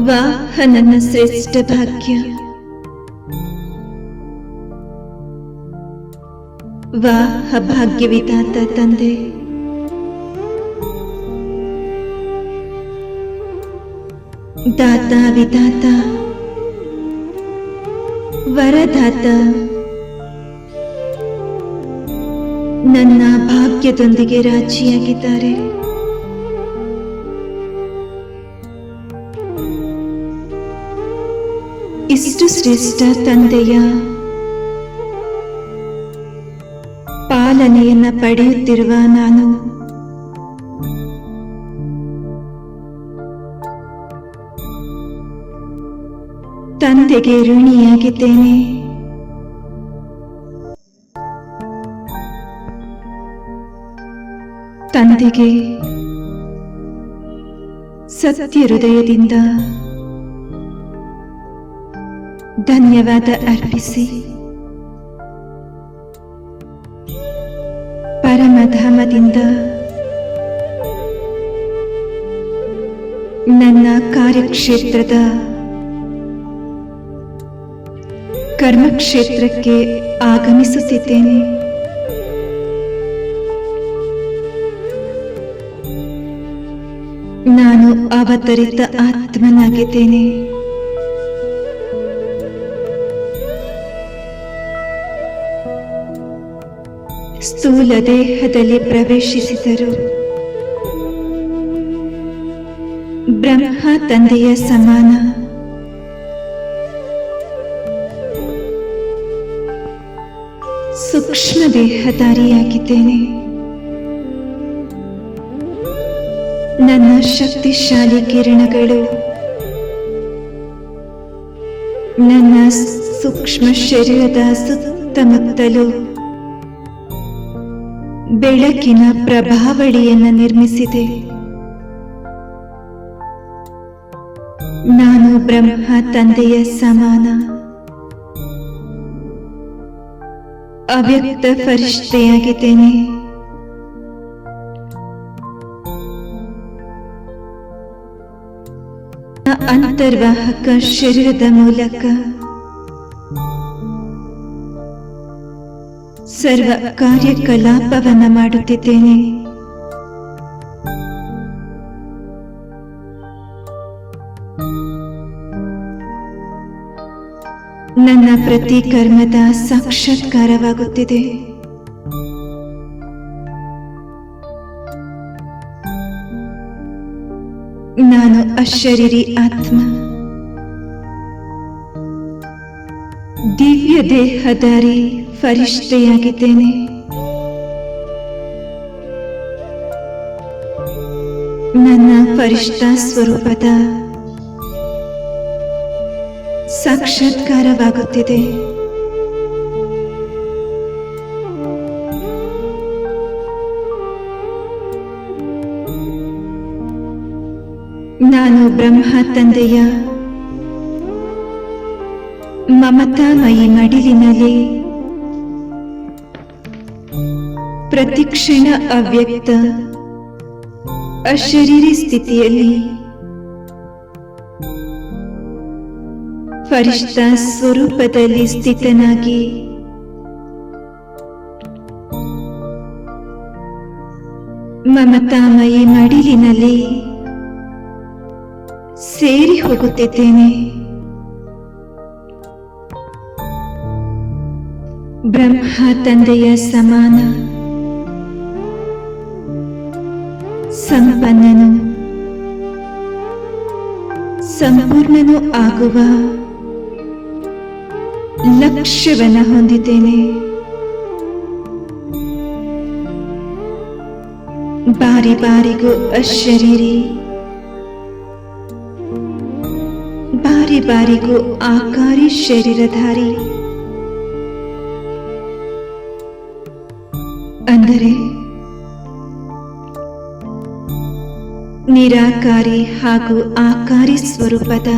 ವಾಹ ನನ್ನ ಶ್ರೇಷ್ಠ ಭಾಗ್ಯ, ವಾಹ ಭಾಗ್ಯವಿದಾತ ತಂದೆ. ದಾತ ವಿಧಾತ ವರದಾತ ನನ್ನ ಭಾಗ್ಯದೊಂದಿಗೆ ರಾಜಿಯಾಗಿದ್ದಾರೆ. ಇಷ್ಟು ಶ್ರೇಷ್ಠ ತಂದೆಯ ಪಾಲನೆಯನ್ನ ಪಡೆಯುತ್ತಿರುವ ನಾನು ತಂದೆಗೆ ಋಣಿಯಾಗಿದ್ದೇನೆ. ತಂದೆಗೆ ಸತ್ಯ ಹೃದಯದಿಂದ ಧನ್ಯವಾದ ಅರ್ಪಿಸಿ ಪರಮಧಾಮದಿಂದ ನನ್ನ ಕಾರ್ಯಕ್ಷೇತ್ರದ ಕರ್ಮಕ್ಷೇತ್ರಕ್ಕೆ ಆಗಮಿಸುತ್ತಿದ್ದೇನೆ. ನಾನು ಅವತರಿತ ಆತ್ಮನಾಗಿದ್ದೇನೆ. ಸ್ಥೂಲ ದೇಹದಲ್ಲಿ ಪ್ರವೇಶಿಸಿದರು. ಬ್ರಹ್ಮ ತಂದೆಯ ಸಮಾನ. ಸೂಕ್ಷ್ಮ ದೇಹಧಾರಿಯಾಗಿದ್ದೇನೆ. ನನ್ನ ಶಕ್ತಿಶಾಲಿ ಕಿರಣಗಳು ನನ್ನ ಸೂಕ್ಷ್ಮ ಶರೀರದ ಸುತ್ತಮುತ್ತಲೂ ಬೆಳಕಿನ ಪ್ರಭಾವಳಿಯನ್ನು ನಿರ್ಮಿಸಿದೆ. ನಾನು ಬ್ರಹ್ಮ ತಂದೆಯ ಸಮಾನ. ಅವ್ಯಕ್ತ ಫರಿಷ್ಠೆಯಾಗಿದ್ದೇನೆ. ಅಂತರ್ವಾಹಕ ಶರೀರದ ಮೂಲಕ ಸರ್ವ ಕಾರ್ಯಕಲಾಪವನ್ನು ಮಾಡುತ್ತಿದ್ದೇನೆ. ನನ್ನ ಪ್ರತಿ ಕರ್ಮದ ಸಾಕ್ಷಾತ್ಕಾರವಾಗುತ್ತಿದೆ. ನಾನು ಅಶರೀರಿ ಆತ್ಮ. ದಿವ್ಯ ದೇಹಧಾರಿ ಫರಿಷ್ಠೆಯಾಗಿದ್ದೇನೆ. ನನ್ನ ಫರಿಷ್ಠ ಸ್ವರೂಪದ ಸಾಕ್ಷಾತ್ಕಾರವಾಗುತ್ತಿದೆ. ನಾನು ಬ್ರಹ್ಮ ತಂದೆಯ ಮಮತಾಮಯಿ ಮಡಿಲಿನಲ್ಲಿ ಪ್ರತಿಕ್ಷಣ ಅವ್ಯಕ್ತ ಅಶರೀರಿ ಸ್ಥಿತಿಯಲ್ಲಿ ಫರಿಷ್ಠ ಸ್ವರೂಪದಲ್ಲಿ ಸ್ಥಿತನಾಗಿ ಮಮತಾಮಯಿ ಮಡಿಲಿನಲ್ಲಿ ಸೇರಿ ಹೋಗುತ್ತಿದ್ದೇನೆ. ಬ್ರಹ್ಮ ತಂದೆಯ ಸಮಾನ ಸಂಪನ್ನನು ಸಂಪೂರ್ಣನೂ ಆಗುವ ಲಕ್ಷ್ಯವನ್ನು ಹೊಂದಿದ್ದೇನೆ. ಬಾರಿ ಬಾರಿಗೂ ಅಶರೀರಿ, ಬಾರಿ ಬಾರಿಗೂ ಆಕಾರಿ ಶರೀರಧಾರಿ. ಅಂದರೆ ನಿರಾಕಾರಿ ಹಾಗೂ ಆಕಾರಿ ಸ್ವರೂಪದ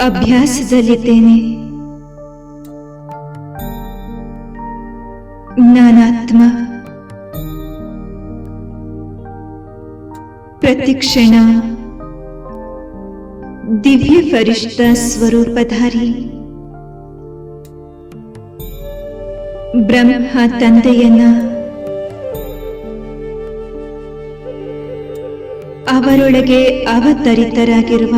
ಅಭ್ಯಾಸದಲ್ಲಿದ್ದೇನೆ. ನಾನಾತ್ಮ ಪ್ರತಿಕ್ಷಣ ದಿವ್ಯ ಫರಿಷ್ಠ ಸ್ವರೂಪಧಾರಿ. ಬ್ರಹ್ಮ ತಂದೆಯನ್ನ ಅವರೊಳಗೆ ಅವತರಿತರಾಗಿರುವ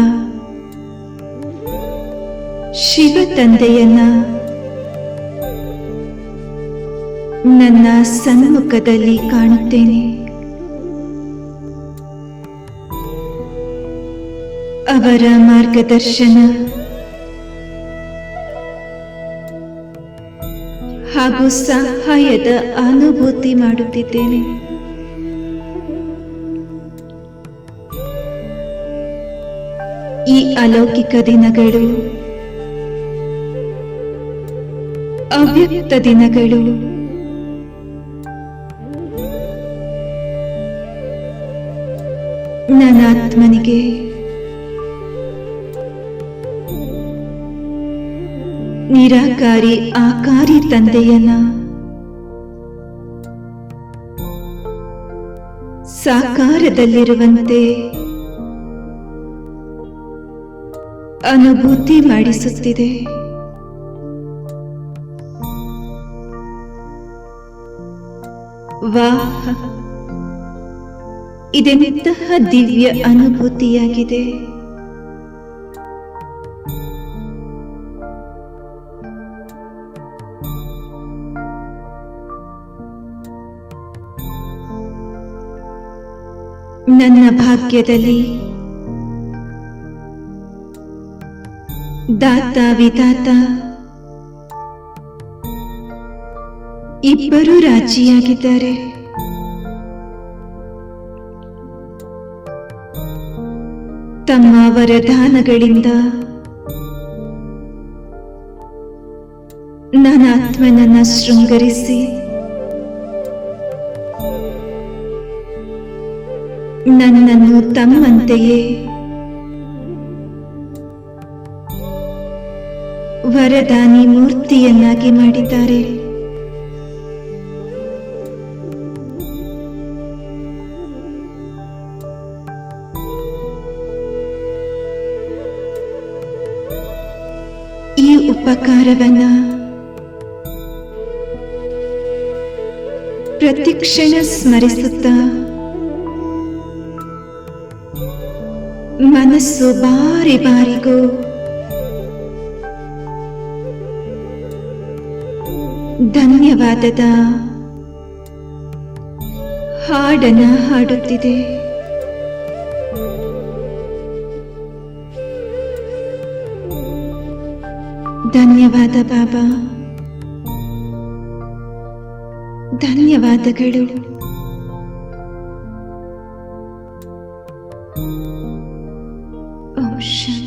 ಶಿವ ತಂದೆಯನ್ನ ನನ್ನ ಸನ್ಮುಖದಲ್ಲಿ ಕಾಣುತ್ತೇನೆ. ಅವರ ಮಾರ್ಗದರ್ಶನ ಹಾಗೂ ಸಹಾಯದ ಅನುಭೂತಿ ಮಾಡುತ್ತಿದ್ದೇನೆ. ಈ ಅಲೌಕಿಕ ದಿನಗಳು ಅವ್ಯಕ್ತ ದಿನಗಳು. ನನ್ನ ಆತ್ಮನಿಗೆ ನಿರಾಕಾರಿ ಆಕಾರಿ ತಂದೆಯನ್ನ ಸಾಕಾರದಲ್ಲಿರುವಂತೆ ಅನುಭೂತಿ ಮಾಡಿಸುತ್ತಿದೆ. ವಾಹ್, ಇದೆಂತಹ ದಿವ್ಯ ಅನುಭೂತಿಯಾಗಿದೆ. ನನ್ನ ಭಾಗ್ಯದಲ್ಲಿ ದಾತ ವಿಧಾತ ಇಬ್ಬರೂ ರಾಜಿಯಾಗಿದ್ದಾರೆ. ತಮ್ಮ ವರದಾನಗಳಿಂದ ನನ್ನ ಆತ್ಮನನ್ನ ಶೃಂಗರಿಸಿ ನನ್ನನ್ನು ತಮ್ಮಂತೆಯೇ ವರದಾನಿ ಮೂರ್ತಿಯನ್ನಾಗಿ ಮಾಡಿದ್ದಾರೆ. ಈ ಉಪಕಾರವನ್ನ ಪ್ರತಿಕ್ಷಣ ಸ್ಮರಿಸುತ್ತಾ ಮನಸ್ಸು ಬಾರಿ ಬಾರಿಗೂ ಧನ್ಯವಾದದ ಹಾಡನ್ನ ಹಾಡುತ್ತಿದೆ. ಧನ್ಯವಾದ ಬಾಬಾ, ಧನ್ಯವಾದಗಳು. ಓಂ ಶಾಂತಿ.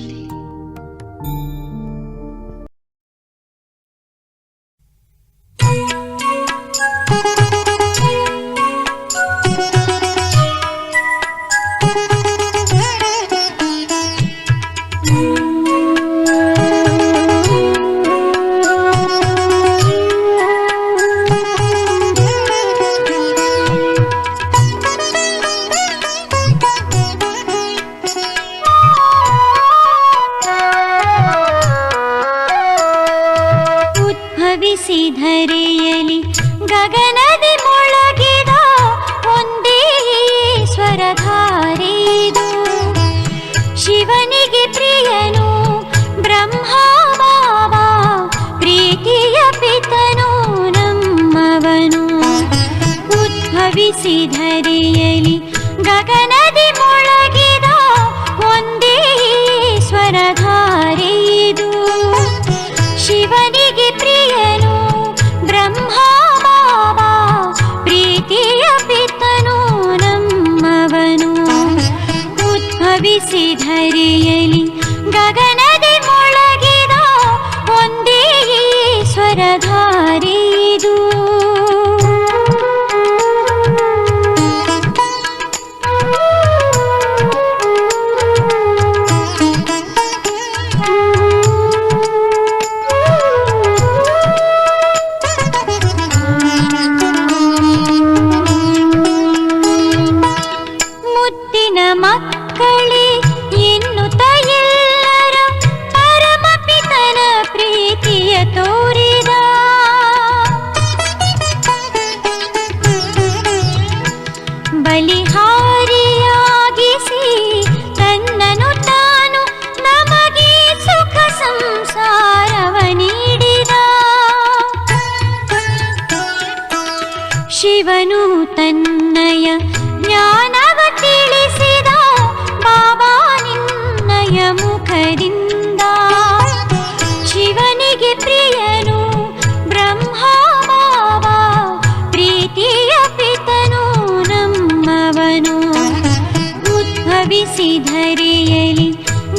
ಧರೆಯಲಿ ಗಗನದಿ ಮೊಳಗಿದ ಒಂದೇ ಸ್ವರಧಾರೆಯಿದು. ಶಿವನಿಗೆ ಪ್ರಿಯನು ಬ್ರಹ್ಮ ಬಾಬಾ, ಪ್ರೀತಿಯ ಪಿತನು ನಮ್ಮವನು. ಉದ್ಭವಿಸಿ ಧರೆಯಲಿ ಗಗನದಿ ಮೊಳಗಿದ ಒಂದೇ ಸ್ವರಧಾರೆಯಿದು. ಶಿವನಿಗೆ ಪ್ರಿಯನು ಬ್ರಹ್ಮ ಬಾಬಾ, ಪ್ರೀತಿಯ ಪಿತನು ನಮ್ಮವನು. ಉದ್ಭವಿಸಿ ಧರೆಯಲಿ ಗಗನದಿ ಮೊಳಗಿದ ಒಂದೇ ಸ್ವರಧಾರೆಯಿದು. ಮಕ್ಕಳೇ ಎನ್ನುತ್ತ ಎಲ್ಲರ ಪರಮಪಿತನ ಪ್ರೀತಿಯ ತೋರಿದ. ಬಲಿಹಾರಿಯಾಗಿಸಿ ತನ್ನನು ತಾನು ನಮಗೆ ಸುಖ ಸಂಸಾರವ ನೀಡಿದ. ಶಿವನು ತನ್ನಯ ಜ್ಞಾನವ ತಿಳಿಸಿದ ಬಾಬಾ ನಿನ್ನಯ ಮುಖದಿಂದ. ಶಿವನಿಗೆ ಪ್ರಿಯನು ಬ್ರಹ್ಮ ಬಾಬಾ, ಪ್ರೀತಿಯ ಪಿತನು ನಮ್ಮವನು. ಉದ್ಭವಿಸಿ ಧರೆಯಲಿ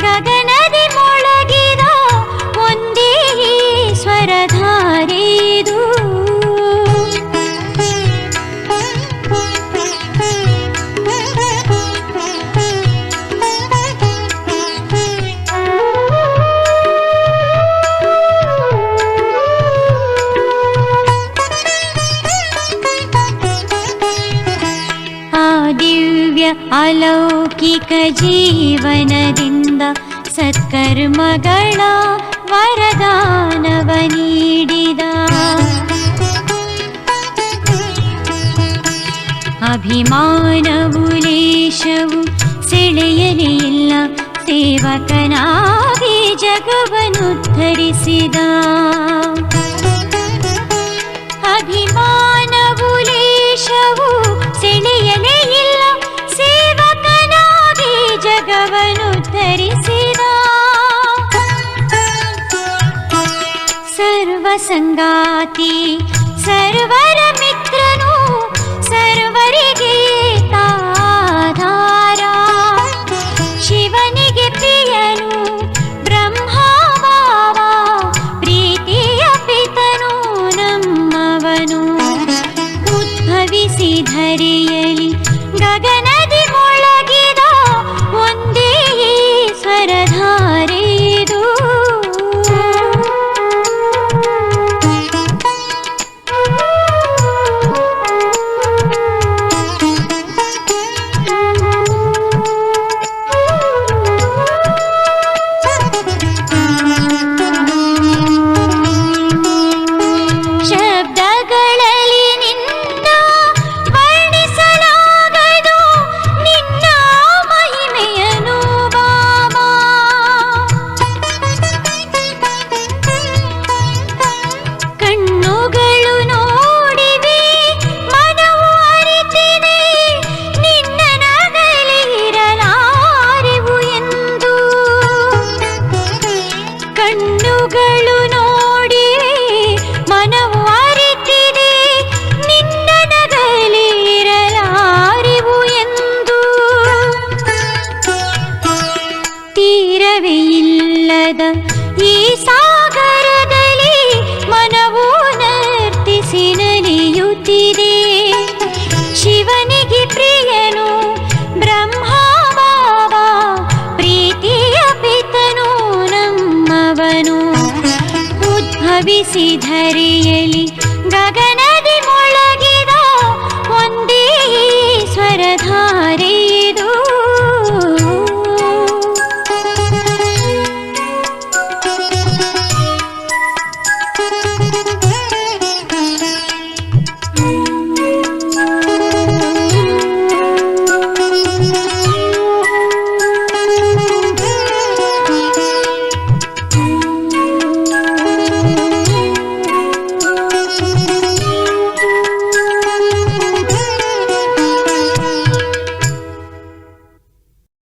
ಗಗನದಿ ಮೊಳಗಿದ ಒಂದೇ ಸ್ವರಧಾರೆಯಿದು. ದಿವ್ಯ ಅಲೌಕಿಕ ಜೀವನದಿಂದ ಸತ್ಕರ್ಮಗಳ ವರದಾನವ ನೀಡಿದ. ಅಭಿಮಾನವು ಲೇಷವು ಸೆಳೆಯಲೇ ಇಲ್ಲ, ಸೇವಕನಾಗಿ ಜಗವನ್ನು ಧರಿಸಿದ. ಅಭಿಮಾನವು ಲೇಷವು ಸೆಳೆಯಲೇ ಇಲ್ಲ, ಸೇವಕನಾಗಿ ಜಗವನ್ನು ಧರಿಸಿದ. ಸರ್ವ ಸಂಗಾತಿ ಸರ್ವರ ಮಿತ್ರನು, ಸರ್ವರಿಗೆ ತಾಧಾರ. ಶಿವನಿಗೆ ಪ್ರಿಯನು ಬ್ರಹ್ಮವಾವ, ಪ್ರೀತಿಯ ಪಿತನು ನಮ್ಮವನು. ಉದ್ಭವಿಸಿ ಧರೆಯಲಿ ಗಗನದಿ ಮೊಳಗಿದ ಒಂದೇ ಸ್ವರಧಾರೆಯಿದು. ಶಬ್ದಗಳಲ್ಲಿ ನಿನ್ನ ವರ್ಣಿಸಲಾಗದು, ನಿನ್ನ ಮಹಿಮೆಯನು ಬಾಬಾ. ಕಣ್ಣುಗಳು ನೋಡಿವೆ, ಮನವು ಅರಿತಿದೆ, ನಿನ್ನ ನಗಲಿರಲಾರೆವು ಎಂದು. ಕಣ್ಣುಗಳು ನೋಡಿವೆ, ಮನವು ಅರಿತಿದೆ, ನಿನ್ನ ನಗಲಿರಲಾರೆವು ಎಂದು. ತೀರವೇ ಇಲ್ಲದ ಈ ಸಾಗರದಲ್ಲಿ ಮನವು ನರ್ತಿಸಿ ನಲಿಯುತ್ತಿದೆ. ಶಿವನಿಗೆ ಪ್ರಿಯನು ಬ್ರಹ್ಮವಾವ, ಪ್ರೀತಿಯ ಪಿತನು ನಮ್ಮವನು. ಉದ್ಭವಿಸಿ ಧರೆಯಲಿ ಗಗನದಿ ಮೊಳಗಿದ ಒಂದೇ ಸ್ವರಧಾರೆ